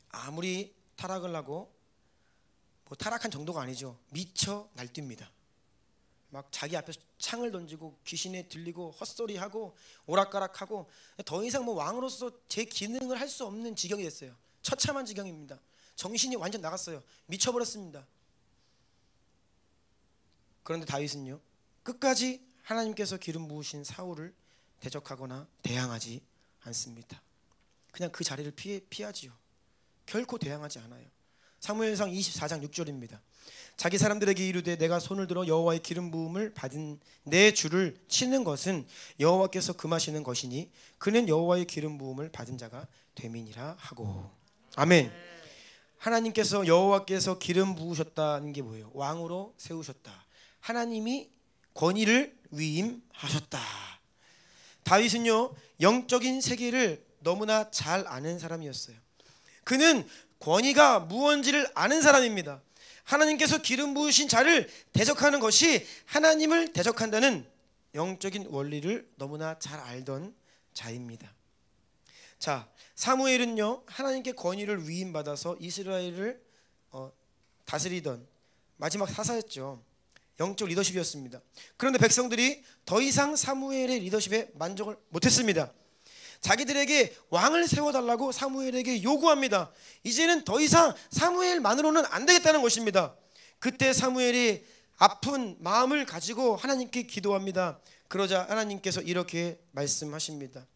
아무리 타락을 하고, 뭐 타락한 정도가 아니죠, 미쳐 날뜁니다. 막 자기 앞에서 창을 던지고 귀신에 들리고 헛소리하고 오락가락하고 더 이상 뭐 왕으로서 제 기능을 할 수 없는 지경이 됐어요. 처참한 지경입니다. 정신이 완전 나갔어요. 미쳐버렸습니다. 그런데 다윗은요, 끝까지 하나님께서 기름 부으신 사울을 대적하거나 대항하지 않습니다. 그냥 그 자리를 피하지요. 결코 대항하지 않아요. 사무엘상 24장 6절입니다. 자기 사람들에게 이르되 내가 손을 들어 여호와의 기름 부음을 받은 내 주를 치는 것은 여호와께서 금하시는 것이니 그는 여호와의 기름 부음을 받은 자가 됨이니라 하고. 아멘. 하나님께서, 여호와께서 기름 부으셨다는 게 뭐예요? 왕으로 세우셨다. 하나님이 권위를 위임하셨다. 다윗은요, 영적인 세계를 너무나 잘 아는 사람이었어요. 그는 권위가 무언지를 아는 사람입니다. 하나님께서 기름 부으신 자를 대적하는 것이 하나님을 대적한다는 영적인 원리를 너무나 잘 알던 자입니다. 자, 사무엘은요, 하나님께 권위를 위임받아서 이스라엘을 다스리던 마지막 사사였죠. 영적 리더십이었습니다. 그런데 백성들이 더 이상 사무엘의 리더십에 만족을 못했습니다. 자기들에게 왕을 세워달라고 사무엘에게 요구합니다. 이제는 더 이상 사무엘만으로는 안 되겠다는 것입니다. 그때 사무엘이 아픈 마음을 가지고 하나님께 기도합니다. 그러자 하나님께서 이렇게 말씀하십니다.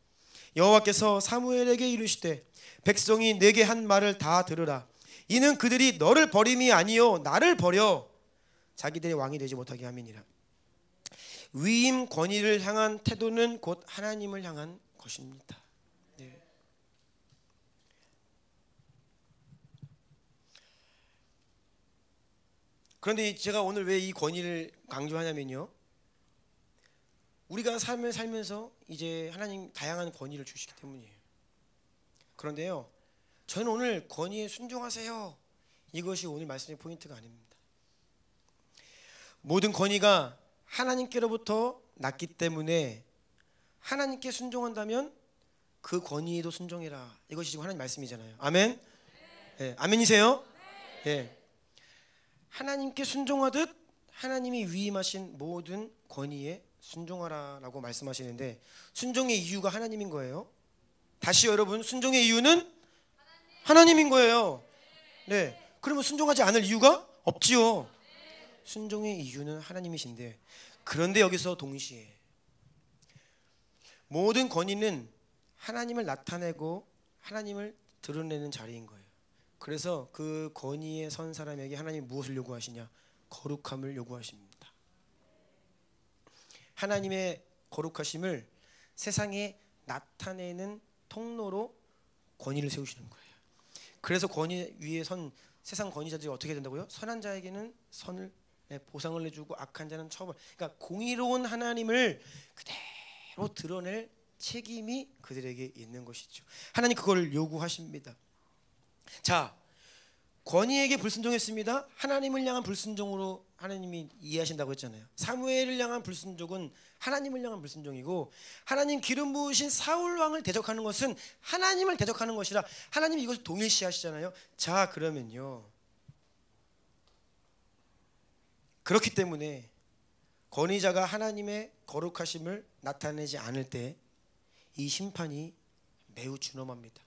여호와께서 사무엘에게 이르시되 백성이 내게 한 말을 다 들으라. 이는 그들이 너를 버림이 아니요 나를 버려 자기들의 왕이 되지 못하게 함이니라. 위임 권위를 향한 태도는 곧 하나님을 향한 것입니다. 네. 그런데 제가 오늘 왜 이 권위를 강조하냐면요, 우리가 삶을 살면서 이제 하나님 다양한 권위를 주시기 때문이에요. 그런데요, 저는 오늘 권위에 순종하세요, 이것이 오늘 말씀의 포인트가 아닙니다. 모든 권위가 하나님께로부터 났기 때문에 하나님께 순종한다면 그 권위에도 순종해라, 이것이 지금 하나님 말씀이잖아요. 아멘. 네, 아멘이세요? 네. 하나님께 순종하듯 하나님이 위임하신 모든 권위에 순종하라라고 말씀하시는데, 순종의 이유가 하나님인 거예요. 다시 여러분, 순종의 이유는 하나님인 거예요. 네. 그러면 순종하지 않을 이유가 없지요. 순종의 이유는 하나님이신데, 그런데 여기서 동시에 모든 권위는 하나님을 나타내고 하나님을 드러내는 자리인 거예요. 그래서 그 권위에 선 사람에게 하나님이 무엇을 요구하시냐? 거룩함을 요구하십니다. 하나님의 거룩하심을 세상에 나타내는 통로로 권위를 세우시는 거예요. 그래서 권위 위에 선 세상 권위자들이 어떻게 된다고요? 선한 자에게는 선을 보상을 내주고 악한 자는 처벌. 그러니까 공의로운 하나님을 그대로 드러낼 책임이 그들에게 있는 것이죠. 하나님 그걸 요구하십니다. 자, 권위에게 불순종했습니다. 하나님을 향한 불순종으로 하나님이 이해하신다고 했잖아요. 사무엘을 향한 불순종은 하나님을 향한 불순종이고, 하나님 기름 부으신 사울 왕을 대적하는 것은 하나님을 대적하는 것이라 하나님이 이것을 동일시하시잖아요. 자, 그러면요, 그렇기 때문에 권위자가 하나님의 거룩하심을 나타내지 않을 때 이 심판이 매우 준엄합니다.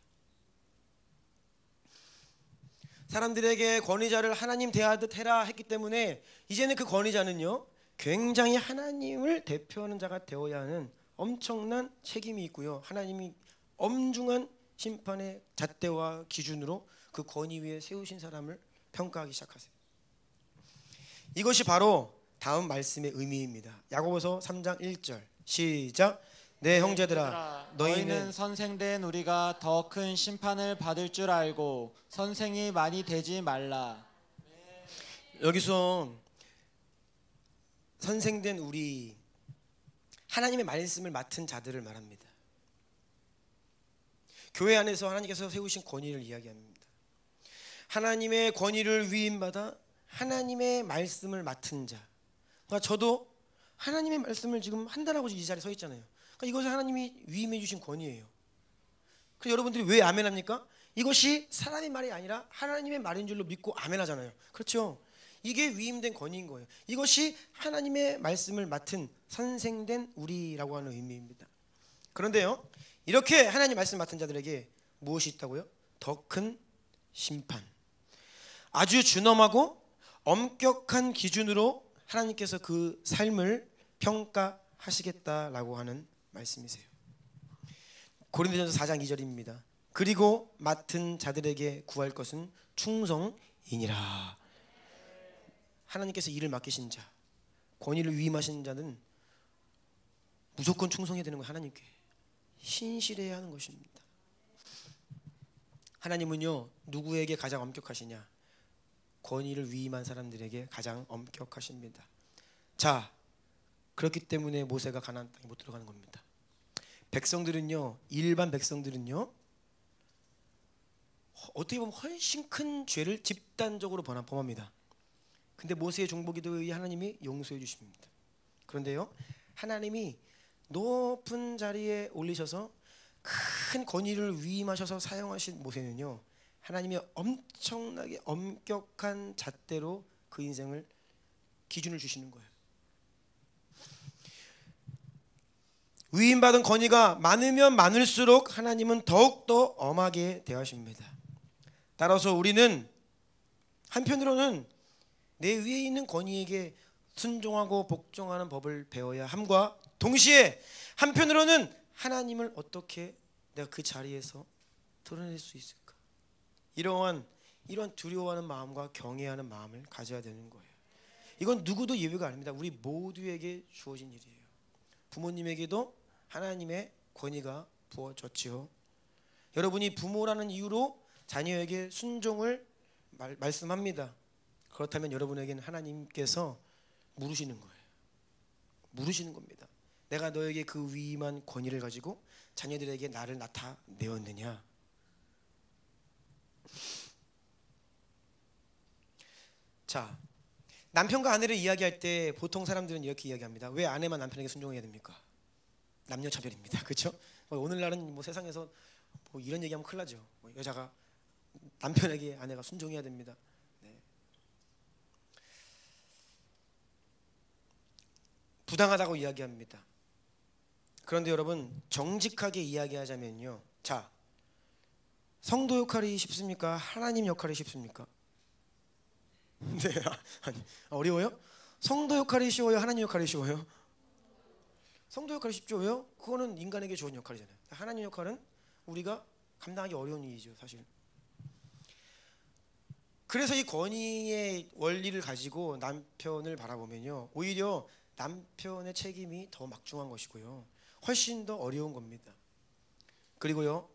사람들에게 권위자를 하나님 대하듯 해라 했기 때문에 이제는 그 권위자는요, 굉장히 하나님을 대표하는 자가 되어야 하는 엄청난 책임이 있고요, 하나님이 엄중한 심판의 잣대와 기준으로 그 권위 위에 세우신 사람을 평가하기 시작하세요. 이것이 바로 다음 말씀의 의미입니다. 야고보서 3장 1절 시작. 내 형제들아 너희는 선생된 우리가 더 큰 심판을 받을 줄 알고 선생이 많이 되지 말라. 여기서 선생된 우리 하나님의 말씀을 맡은 자들을 말합니다. 교회 안에서 하나님께서 세우신 권위를 이야기합니다. 하나님의 권위를 위임받아 하나님의 말씀을 맡은 자. 그러니까 저도 하나님의 말씀을 지금 한다라고 이 자리에 서 있잖아요. 그러니까 이것은 하나님이 위임해 주신 권위예요. 그래서 여러분들이 왜 아멘합니까? 이것이 사람의 말이 아니라 하나님의 말인 줄로 믿고 아멘하잖아요. 그렇죠? 이게 위임된 권위인 거예요. 이것이 하나님의 말씀을 맡은 선생된 우리라고 하는 의미입니다. 그런데요, 이렇게 하나님 말씀 맡은 자들에게 무엇이 있다고요? 더 큰 심판. 아주 준엄하고 엄격한 기준으로 하나님께서 그 삶을 평가하시겠다라고 하는 말씀이세요. 고린도전서 4장 2절입니다. 그리고 맡은 자들에게 구할 것은 충성이니라. 하나님께서 일을 맡기신 자, 권위를 위임하신 자는 무조건 충성해야 되는 거예요. 하나님께 신실해야 하는 것입니다. 하나님은요, 누구에게 가장 엄격하시냐? 권위를 위임한 사람들에게 가장 엄격하십니다. 자, 그렇기 때문에 모세가 가나안 땅에 못 들어가는 겁니다. 백성들은요, 일반 백성들은요, 어떻게 보면 훨씬 큰 죄를 집단적으로 범합니다. 근데 모세의 종보기도에 의해 하나님이 용서해 주십니다. 그런데요, 하나님이 높은 자리에 올리셔서 큰 권위를 위임하셔서 사용하신 모세는요, 하나님이 엄청나게 엄격한 잣대로 그 인생을 기준을 주시는 거예요. 위임받은 권위가 많으면 많을수록 하나님은 더욱더 엄하게 대하십니다. 따라서 우리는 한편으로는 내 위에 있는 권위에게 순종하고 복종하는 법을 배워야 함과 동시에 한편으로는 하나님을 어떻게 내가 그 자리에서 드러낼 수 있을까? 이러한 두려워하는 마음과 경외하는 마음을 가져야 되는 거예요. 이건 누구도 예외가 아닙니다. 우리 모두에게 주어진 일이에요. 부모님에게도 하나님의 권위가 부어졌지요. 여러분이 부모라는 이유로 자녀에게 순종을 말씀합니다. 그렇다면 여러분에게는 하나님께서 물으시는 거예요. 물으시는 겁니다. 내가 너에게 그 위임한 권위를 가지고 자녀들에게 나를 나타내었느냐? 자, 남편과 아내를 이야기할 때 보통 사람들은 이렇게 이야기합니다. 왜 아내만 남편에게 순종해야 됩니까? 남녀 차별입니다. 그렇죠? 오늘날은 뭐 세상에서 뭐 이런 얘기하면 큰일 나죠. 여자가 남편에게 아내가 순종해야 됩니다. 네. 부당하다고 이야기합니다. 그런데 여러분, 정직하게 이야기하자면요, 자, 성도 역할이 쉽습니까? 하나님 역할이 쉽습니까? 네, 아니, 어려워요? 성도 역할이 쉬워요? 하나님 역할이 쉬워요? 성도 역할이 쉽죠. 왜요? 그거는 인간에게 좋은 역할이잖아요. 하나님 역할은 우리가 감당하기 어려운 일이죠, 사실. 그래서 이 권위의 원리를 가지고 남편을 바라보면요, 오히려 남편의 책임이 더 막중한 것이고요, 훨씬 더 어려운 겁니다. 그리고요,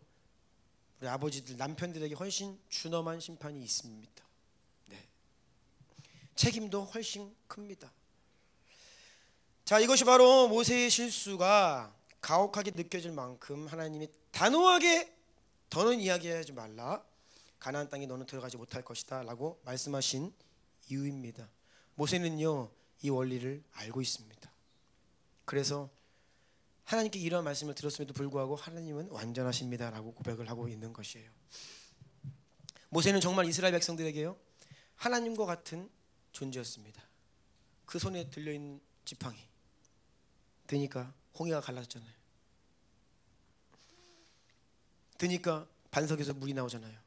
우리 아버지들, 남편들에게 훨씬 준엄한 심판이 있습니다. 네. 책임도 훨씬 큽니다. 자, 이것이 바로 모세의 실수가 가혹하게 느껴질 만큼 하나님이 단호하게 더는 이야기하지 말라, 가나안 땅에 너는 들어가지 못할 것이다 라고 말씀하신 이유입니다. 모세는요, 이 원리를 알고 있습니다. 그래서 하나님께 이런 말씀을 들었음에도 불구하고 하나님은 완전하십니다 라고 고백을 하고 있는 것이에요. 모세는 정말 이스라엘 백성들에게요, 하나님과 같은 존재였습니다. 그 손에 들려있는 지팡이 드니까 홍해가 갈라졌잖아요. 드니까 반석에서 물이 나오잖아요.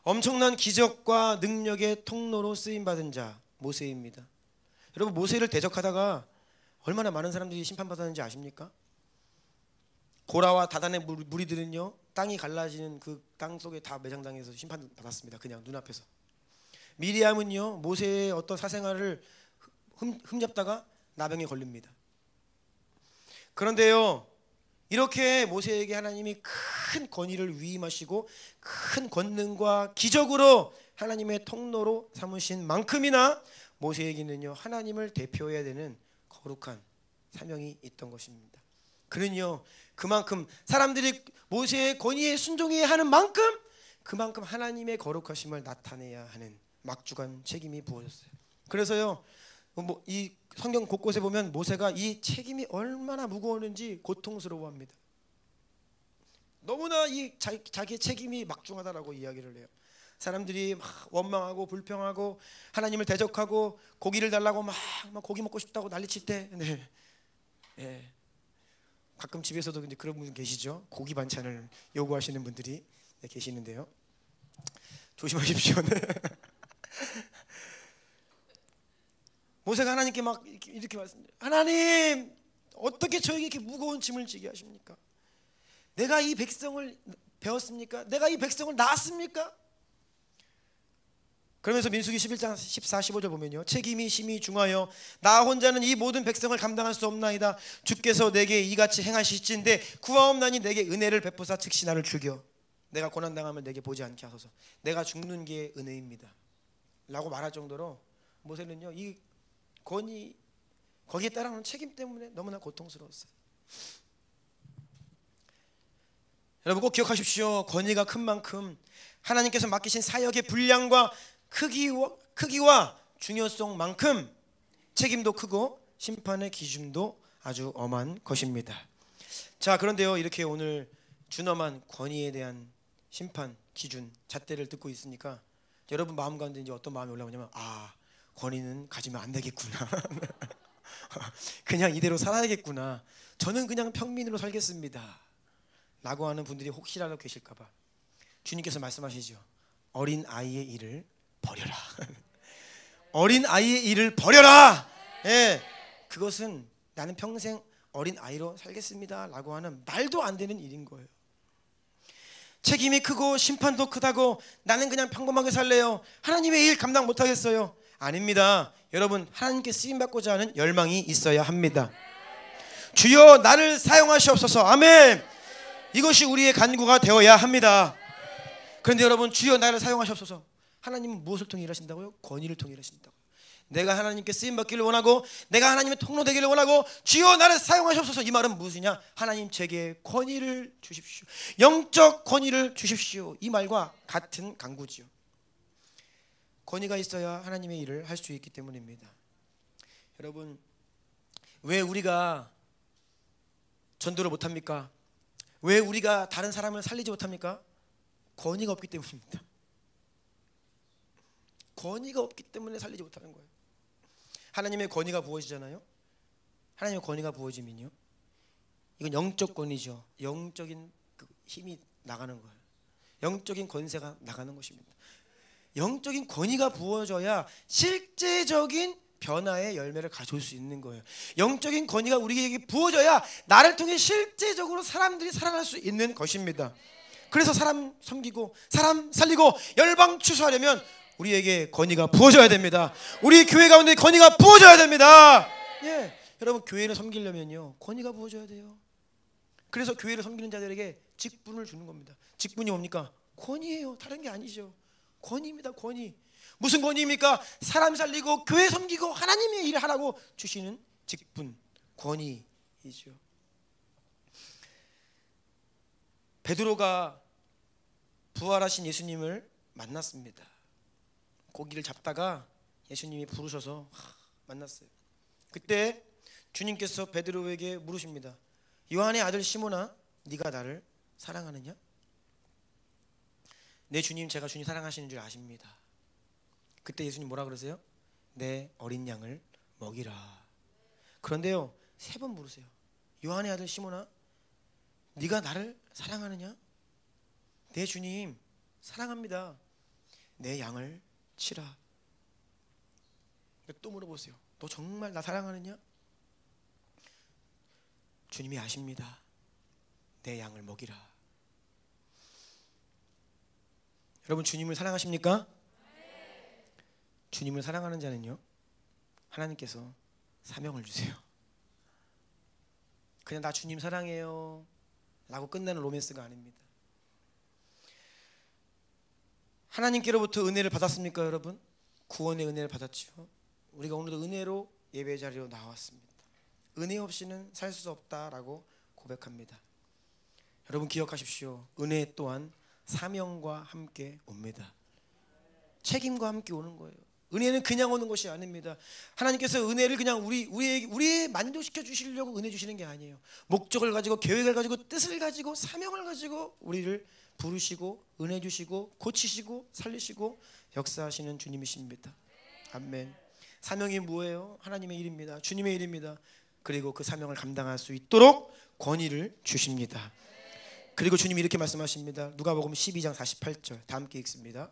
엄청난 기적과 능력의 통로로 쓰임받은 자 모세입니다. 여러분, 모세를 대적하다가 얼마나 많은 사람들이 심판받았는지 아십니까? 고라와 다단의 무리들은요, 땅이 갈라지는 그 땅 속에 다 매장당해서 심판받았습니다. 그냥 눈앞에서. 미리암은요, 모세의 어떤 사생활을 흠잡다가 나병에 걸립니다. 그런데요, 이렇게 모세에게 하나님이 큰 권위를 위임하시고 큰 권능과 기적으로 하나님의 통로로 삼으신 만큼이나 모세에게는요, 하나님을 대표해야 되는 거룩한 사명이 있던 것입니다. 그는요, 그만큼 사람들이 모세의 권위에 순종해야 하는 만큼 그만큼 하나님의 거룩하심을 나타내야 하는 막중한 책임이 부어졌어요. 그래서요, 이 성경 곳곳에 보면 모세가 이 책임이 얼마나 무거웠는지 고통스러워합니다. 너무나 이 자기의 책임이 막중하다라고 이야기를 해요. 사람들이 막 원망하고 불평하고 하나님을 대적하고 고기를 달라고 막 고기 먹고 싶다고 난리칠 때, 네, 네. 가끔 집에서도 이제 그런 분 계시죠. 고기 반찬을 요구하시는 분들이 계시는데요. 조심하십시오. 네. 모세가 하나님께 막 이렇게 말씀드려요. 하나님, 어떻게 저에게 이렇게 무거운 짐을 지게 하십니까? 내가 이 백성을 배웠습니까? 내가 이 백성을 낳았습니까? 그러면서 민수기 11장 14, 15절 보면요, 책임이 심히 중하여 나 혼자는 이 모든 백성을 감당할 수 없나이다. 주께서 내게 이같이 행하실진데 구하옵나니 내게 은혜를 베푸사 즉시 나를 죽여 내가 고난당함을 내게 보지 않게 하소서. 내가 죽는 게 은혜입니다 라고 말할 정도로 모세는요, 이 권위, 거기에 따라오는 책임 때문에 너무나 고통스러웠어요. 여러분 꼭 기억하십시오. 권위가 큰 만큼 하나님께서 맡기신 사역의 분량과 크기와 중요성만큼 책임도 크고 심판의 기준도 아주 엄한 것입니다. 자, 그런데요, 이렇게 오늘 준엄한 권위에 대한 심판 기준 잣대를 듣고 있으니까 여러분 마음 가운데 이제 어떤 마음이 올라오냐면, 아, 권위는 가지면 안 되겠구나. 그냥 이대로 살아야겠구나. 저는 그냥 평민으로 살겠습니다 라고 하는 분들이 혹시라도 계실까봐 주님께서 말씀하시죠. 어린 아이의 일을 버려라. 어린 아이의 일을 버려라. 예, 그것은 나는 평생 어린 아이로 살겠습니다 라고 하는 말도 안 되는 일인 거예요. 책임이 크고 심판도 크다고 나는 그냥 평범하게 살래요, 하나님의 일 감당 못하겠어요. 아닙니다. 여러분, 하나님께 쓰임받고자 하는 열망이 있어야 합니다. 주여 나를 사용하시옵소서. 아멘. 이것이 우리의 간구가 되어야 합니다. 그런데 여러분, 주여 나를 사용하시옵소서. 하나님은 무엇을 통해 일하신다고요? 권위를 통해 일하신다고요. 내가 하나님께 쓰임받기를 원하고 내가 하나님의 통로 되기를 원하고 주여 나를 사용하시옵소서. 이 말은 무엇이냐? 하나님 제게 권위를 주십시오. 영적 권위를 주십시오. 이 말과 같은 간구지요. 권위가 있어야 하나님의 일을 할 수 있기 때문입니다. 여러분, 왜 우리가 전도를 못합니까? 왜 우리가 다른 사람을 살리지 못합니까? 권위가 없기 때문입니다. 권위가 없기 때문에 살리지 못하는 거예요. 하나님의 권위가 부어지잖아요. 하나님의 권위가 부어지면요, 이건 영적 권위죠. 영적인 힘이 나가는 거예요. 영적인 권세가 나가는 것입니다. 영적인 권위가 부어져야 실제적인 변화의 열매를 가져올 수 있는 거예요. 영적인 권위가 우리에게 부어져야 나를 통해 실제적으로 사람들이 살아날 수 있는 것입니다. 그래서 사람 섬기고 사람 살리고 열방 추수하려면 우리에게 권위가 부어져야 됩니다. 우리 교회 가운데 권위가 부어져야 됩니다. 예, 여러분, 교회를 섬기려면요, 권위가 부어져야 돼요. 그래서 교회를 섬기는 자들에게 직분을 주는 겁니다. 직분이 뭡니까? 권위예요. 다른 게 아니죠. 권위입니다. 권위. 무슨 권위입니까? 사람 살리고 교회 섬기고 하나님의 일을 하라고 주시는 직분, 권위이죠. 베드로가 부활하신 예수님을 만났습니다. 고기를 잡다가 예수님이 부르셔서 만났어요. 그때 주님께서 베드로에게 물으십니다. 요한의 아들 시몬아, 네가 나를 사랑하느냐? 네 주님, 제가 주님 사랑하시는 줄 아십니다. 그때 예수님 뭐라 그러세요? 내 어린 양을 먹이라. 그런데요, 3번 물으세요. 요한의 아들 시몬아, 네가 나를 사랑하느냐? 네 주님, 사랑합니다. 내 양을 치라. 또 물어보세요. 너 정말 나 사랑하느냐? 주님이 아십니다. 내 양을 먹이라. 여러분, 주님을 사랑하십니까? 주님을 사랑하는 자는요, 하나님께서 사명을 주세요. 그냥 나 주님 사랑해요 라고 끝나는 로맨스가 아닙니다. 하나님께로부터 은혜를 받았습니까 여러분? 구원의 은혜를 받았죠. 우리가 오늘도 은혜로 예배 자리로 나왔습니다. 은혜 없이는 살 수 없다라고 고백합니다. 여러분 기억하십시오. 은혜 또한 사명과 함께 옵니다. 책임과 함께 오는 거예요. 은혜는 그냥 오는 것이 아닙니다. 하나님께서 은혜를 그냥 우리의 만족시켜 주시려고 은혜 주시는 게 아니에요. 목적을 가지고, 계획을 가지고, 뜻을 가지고, 사명을 가지고 우리를 부르시고 은혜 주시고 고치시고 살리시고 역사하시는 주님이십니다. 아멘. 사명이 뭐예요? 하나님의 일입니다. 주님의 일입니다. 그리고 그 사명을 감당할 수 있도록 권위를 주십니다. 그리고 주님이 이렇게 말씀하십니다. 누가복음 12장 48절 다 함께 읽습니다.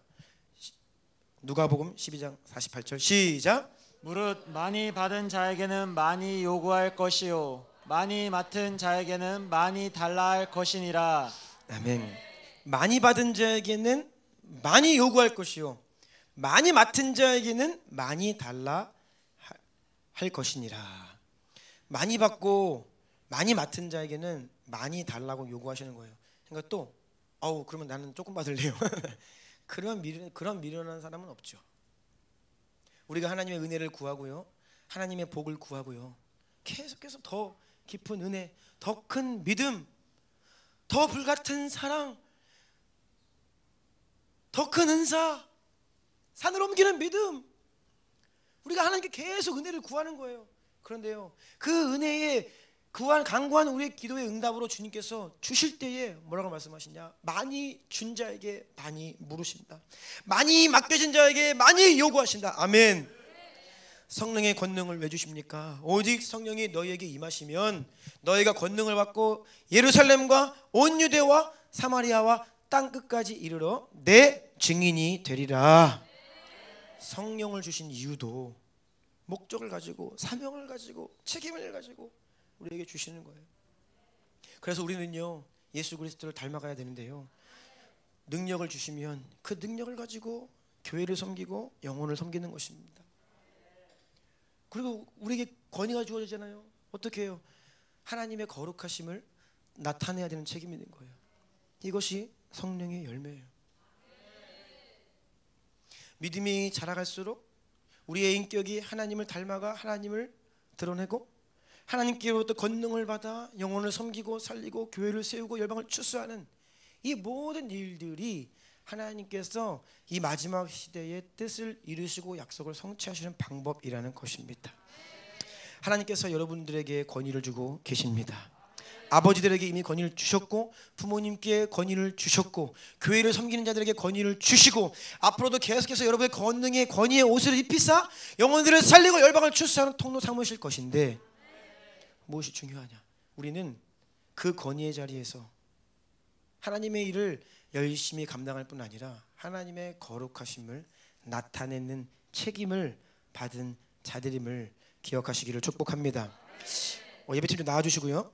누가복음 12장 48절 시작. 무릇 많이 받은 자에게는 많이 요구할 것이요 많이 맡은 자에게는 많이 달라 할 것이니라. 아멘. 많이 받은 자에게는 많이 요구할 것이요 많이 맡은 자에게는 많이 달라 할 것이니라. 많이 받고 많이 맡은 자에게는 많이 달라고 요구하시는 거예요. 그러니까 또 그러면 나는 조금 받을래요. 그런 미련한 사람은 없죠. 우리가 하나님의 은혜를 구하고요 하나님의 복을 구하고요 계속해서 더 깊은 은혜, 더 큰 믿음, 더 불같은 사랑, 더 큰 은사, 산을 옮기는 믿음, 우리가 하나님께 계속 은혜를 구하는 거예요. 그런데요 그 은혜에 간구한 우리의 기도의 응답으로 주님께서 주실 때에 뭐라고 말씀하시냐? 많이 준 자에게 많이 물으신다. 많이 맡겨진 자에게 많이 요구하신다. 아멘. 성령의 권능을 왜 주십니까? 오직 성령이 너희에게 임하시면 너희가 권능을 받고 예루살렘과 온 유대와 사마리아와 땅끝까지 이르러 내 증인이 되리라. 성령을 주신 이유도 목적을 가지고 사명을 가지고 책임을 가지고 우리에게 주시는 거예요. 그래서 우리는요 예수 그리스도를 닮아가야 되는데요 능력을 주시면 그 능력을 가지고 교회를 섬기고 영혼을 섬기는 것입니다. 그리고 우리에게 권위가 주어지잖아요. 어떻게 해요? 하나님의 거룩하심을 나타내야 되는 책임이 있는 거예요. 이것이 성령의 열매예요. 믿음이 자라갈수록 우리의 인격이 하나님을 닮아가 하나님을 드러내고 하나님께로부터 권능을 받아 영혼을 섬기고 살리고 교회를 세우고 열방을 추수하는 이 모든 일들이 하나님께서 이 마지막 시대의 뜻을 이루시고 약속을 성취하시는 방법이라는 것입니다. 하나님께서 여러분들에게 권위를 주고 계십니다. 아버지들에게 이미 권위를 주셨고 부모님께 권위를 주셨고 교회를 섬기는 자들에게 권위를 주시고 앞으로도 계속해서 여러분의 권능의 권위의 옷을 입히사 영혼들을 살리고 열방을 추수하는 통로 삼으실 것인데 무엇이 중요하냐? 우리는 그 권위의 자리에서 하나님의 일을 열심히 감당할 뿐 아니라 하나님의 거룩하심을 나타내는 책임을 받은 자들임을 기억하시기를 축복합니다. 예배팀 좀 나와주시고요.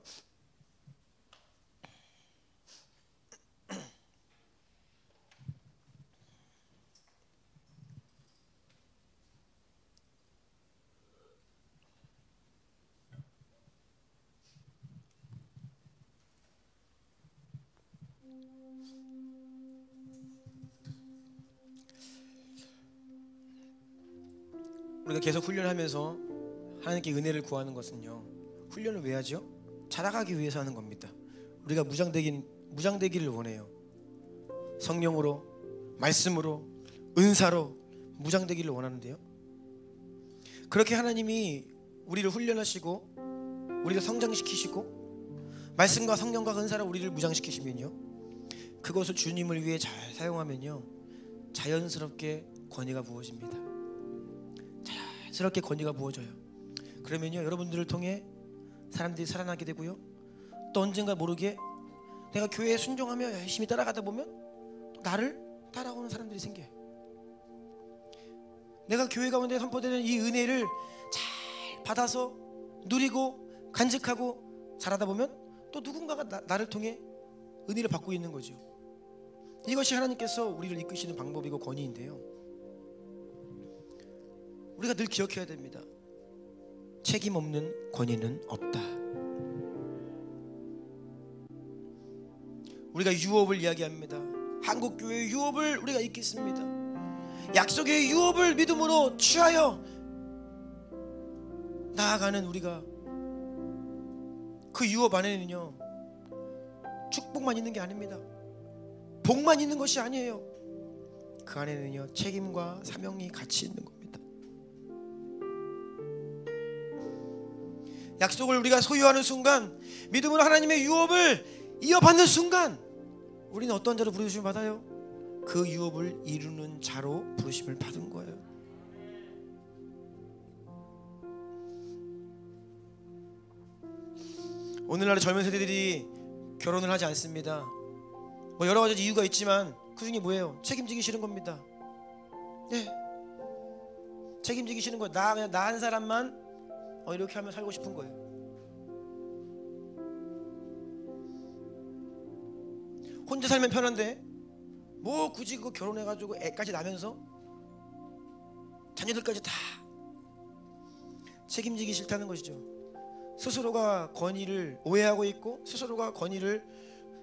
우리가 계속 훈련하면서 하나님께 은혜를 구하는 것은요 훈련을 왜 하죠? 자라가기 위해서 하는 겁니다. 우리가 무장되기를 원해요. 성령으로, 말씀으로, 은사로 무장되기를 원하는데요 그렇게 하나님이 우리를 훈련하시고 우리를 성장시키시고 말씀과 성령과 은사로 우리를 무장시키시면요 그것을 주님을 위해 잘 사용하면요 자연스럽게 권위가 부어집니다. 자연스럽게 권위가 부어져요. 그러면요 여러분들을 통해 사람들이 살아나게 되고요 또 언젠가 모르게 내가 교회에 순종하며 열심히 따라가다 보면 나를 따라오는 사람들이 생겨요. 내가 교회 가운데 선포되는 이 은혜를 잘 받아서 누리고 간직하고 자라다 보면 또 누군가가 나를 통해 은혜를 받고 있는 거죠. 이것이 하나님께서 우리를 이끄시는 방법이고 권위인데요 우리가 늘 기억해야 됩니다. 책임 없는 권위는 없다. 우리가 유업을 이야기합니다. 한국교회의 유업을 우리가 읽겠습니다. 약속의 유업을 믿음으로 취하여 나아가는 우리가, 그 유업 안에는요 축복만 있는 게 아닙니다. 복만 있는 것이 아니에요. 그 안에는요 책임과 사명이 같이 있는 겁니다. 약속을 우리가 소유하는 순간, 믿음으로 하나님의 유업을 이어받는 순간, 우리는 어떤 자로 부르심을 받아요? 그 유업을 이루는 자로 부르심을 받은 거예요. 오늘날의 젊은 세대들이 결혼을 하지 않습니다. 뭐 여러 가지 이유가 있지만 그 중에 뭐예요? 책임지기 싫은 겁니다. 네, 책임지기 싫은 거예요. 그냥 나 한 사람만 이렇게 하면 살고 싶은 거예요. 혼자 살면 편한데 뭐 굳이 그 결혼해가지고 애까지 낳으면서 자녀들까지 다 책임지기 싫다는 것이죠. 스스로가 권위를 오해하고 있고, 스스로가 권위를,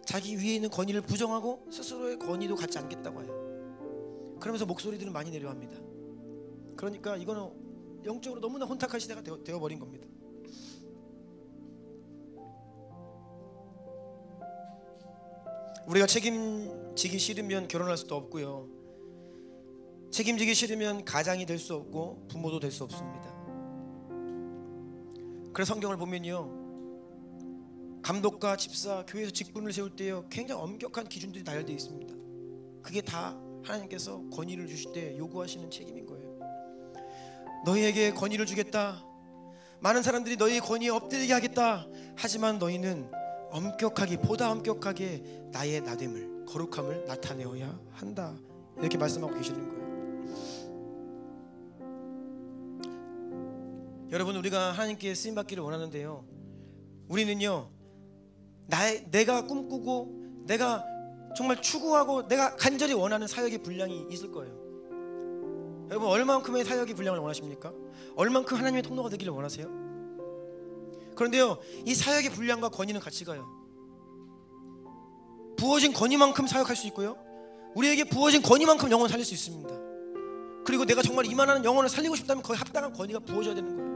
자기 위에 있는 권위를 부정하고 스스로의 권위도 갖지 않겠다고 해요. 그러면서 목소리들은 많이 내려갑니다. 그러니까 이거는 영적으로 너무나 혼탁한 시대가 되어버린 겁니다. 우리가 책임지기 싫으면 결혼할 수도 없고요, 책임지기 싫으면 가장이 될 수 없고 부모도 될 수 없습니다. 그래서 성경을 보면요, 감독과 집사, 교회에서 직분을 세울 때요 굉장히 엄격한 기준들이 나열되어 있습니다. 그게 다 하나님께서 권위를 주실 때 요구하시는 책임인 거예요. 너희에게 권위를 주겠다, 많은 사람들이 너희의 권위에 엎드리게 하겠다, 하지만 너희는 엄격하게, 보다 엄격하게 나의 나됨을, 거룩함을 나타내어야 한다, 이렇게 말씀하고 계시는 거예요. 여러분, 우리가 하나님께 쓰임받기를 원하는데요, 우리는요 내가 꿈꾸고 내가 정말 추구하고 내가 간절히 원하는 사역의 분량이 있을 거예요. 여러분, 얼마만큼의 사역의 분량을 원하십니까? 얼마만큼 하나님의 통로가 되기를 원하세요? 그런데요, 이 사역의 분량과 권위는 같이 가요. 부어진 권위만큼 사역할 수 있고요, 우리에게 부어진 권위만큼 영혼을 살릴 수 있습니다. 그리고 내가 정말 이만한 영혼을 살리고 싶다면 거기에 합당한 권위가 부어져야 되는 거예요.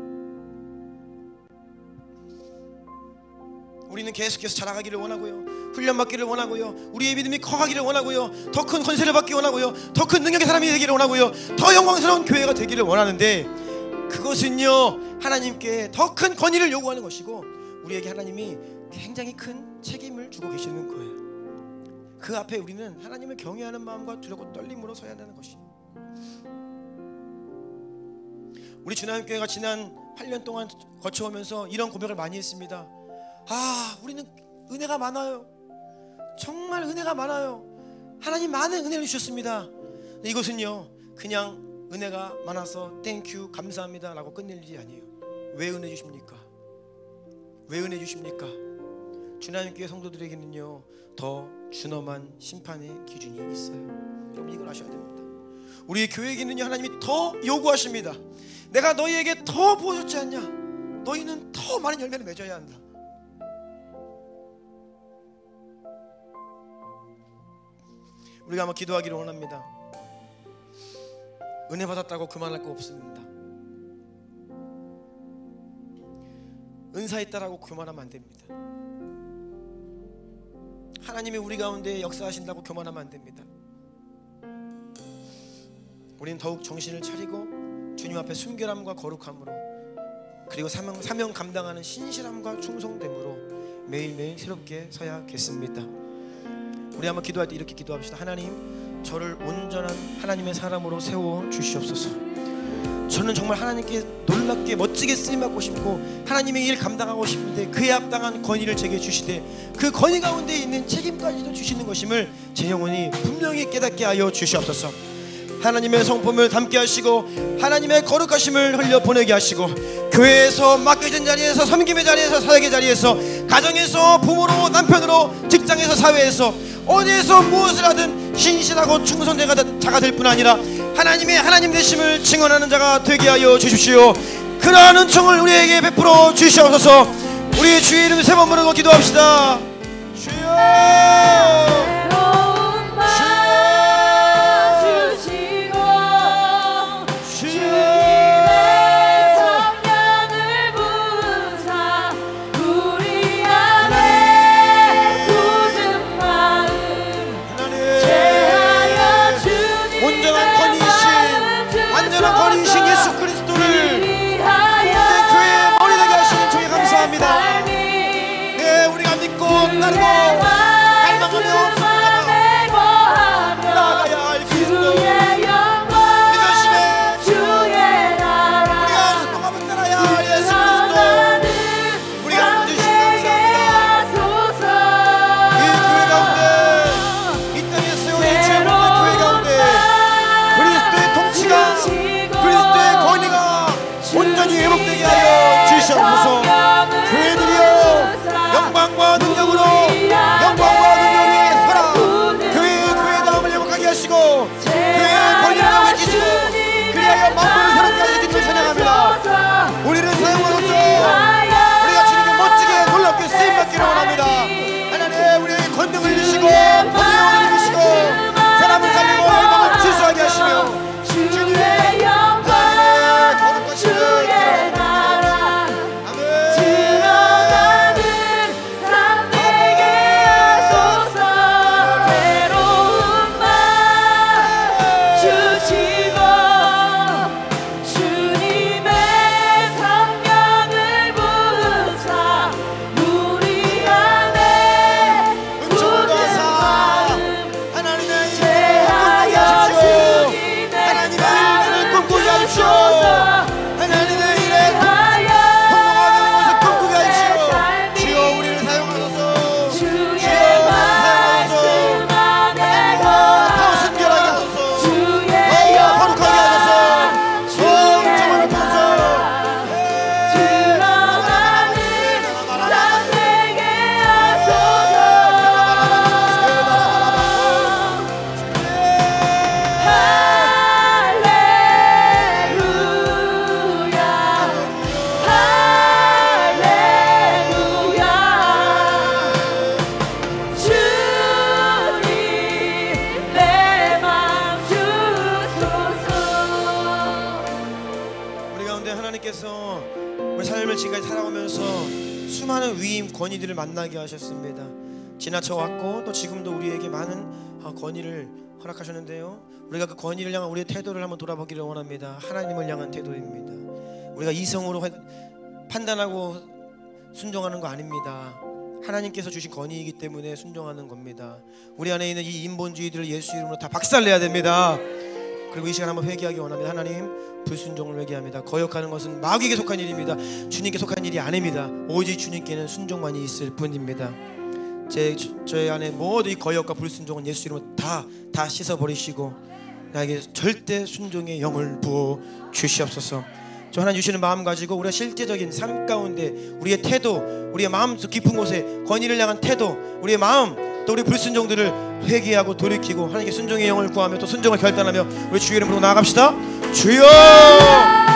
우리는 계속해서 자라가기를 원하고요, 훈련받기를 원하고요, 우리의 믿음이 커가기를 원하고요, 더 큰 권세를 받기 원하고요, 더 큰 능력의 사람이 되기를 원하고요, 더 영광스러운 교회가 되기를 원하는데, 그것은요 하나님께 더 큰 권위를 요구하는 것이고, 우리에게 하나님이 굉장히 큰 책임을 주고 계시는 거예요. 그 앞에 우리는 하나님을 경외하는 마음과 두렵고 떨림으로 서야 한다는 것이에요. 우리 주나님교회가 지난 8년 동안 거쳐오면서 이런 고백을 많이 했습니다. 우리는 은혜가 많아요. 정말 은혜가 많아요. 하나님 많은 은혜를 주셨습니다. 이것은요 그냥 은혜가 많아서 땡큐 감사합니다 라고 끝낼 일이 아니에요. 왜 은혜 주십니까? 왜 은혜 주십니까? 주나님교회 성도들에게는요 더 준엄한 심판의 기준이 있어요. 여러분, 이걸 아셔야 됩니다. 우리 교회에게는요 하나님이 더 요구하십니다. 내가 너희에게 더 부어줬지 않냐? 너희는 더 많은 열매를 맺어야 한다. 우리가 한번 기도하기를 원합니다. 은혜 받았다고 그만할 거 없습니다. 은사 있다라고 그만하면 안 됩니다. 하나님이 우리 가운데 역사하신다고 교만하면 안 됩니다. 우리는 더욱 정신을 차리고 주님 앞에 순결함과 거룩함으로, 그리고 사명 감당하는 신실함과 충성됨으로 매일매일 새롭게 서야겠습니다. 우리 한번 기도할 때 이렇게 기도합시다. 하나님, 저를 온전한 하나님의 사람으로 세워 주시옵소서. 저는 정말 하나님께 놀랍게 멋지게 쓰임받고 싶고 하나님의 일 감당하고 싶은데 그에 합당한 권위를 제게 주시되 그 권위 가운데 있는 책임까지도 주시는 것임을 제 영혼이 분명히 깨닫게 하여 주시옵소서. 하나님의 성품을 담게 하시고 하나님의 거룩하심을 흘려보내게 하시고, 교회에서 맡겨진 자리에서, 섬김의 자리에서, 사역의 자리에서, 가정에서, 부모로, 남편으로, 직장에서, 사회에서, 어디에서 무엇을 하든 신실하고 충성된 자가 될 뿐 아니라 하나님의 하나님 되심을 증언하는 자가 되게 하여 주십시오. 그러한 은총을 우리에게 베풀어 주시옵소서. 우리의 주의 이름 세 번 부르고 기도합시다. 주여 수많은 위임 권위들을 만나게 하셨습니다. 지나쳐 왔고 또 지금도 우리에게 많은 권위를 허락하셨는데요, 우리가 그 권위를 향한 우리의 태도를 한번 돌아보기를 원합니다. 하나님을 향한 태도입니다. 우리가 이성으로 판단하고 순종하는 거 아닙니다. 하나님께서 주신 권위이기 때문에 순종하는 겁니다. 우리 안에 있는 이 인본주의들을 예수 이름으로 다 박살내야 됩니다. 그리고 이 시간 한번 회개하기 원합니다. 하나님, 불순종을 회개합니다. 거역하는 것은 마귀에게 속한 일입니다. 주님께 속한 일이 아닙니다. 오직 주님께는 순종만이 있을 뿐입니다. 저의 안에 모든 이 거역과 불순종은 예수 이름으로 다 씻어버리시고 나에게 절대 순종의 영을 부어 주시옵소서. 저 하나님 주시는 마음 가지고 우리가 실제적인 삶 가운데 우리의 태도, 우리의 마음 깊은 곳에 권위를 향한 태도, 우리의 마음, 또 우리 불순종들을 회개하고 돌이키고 하나님께 순종의 영을 구하며 또 순종을 결단하며 우리 주의 이름으로 나아갑시다. 주여!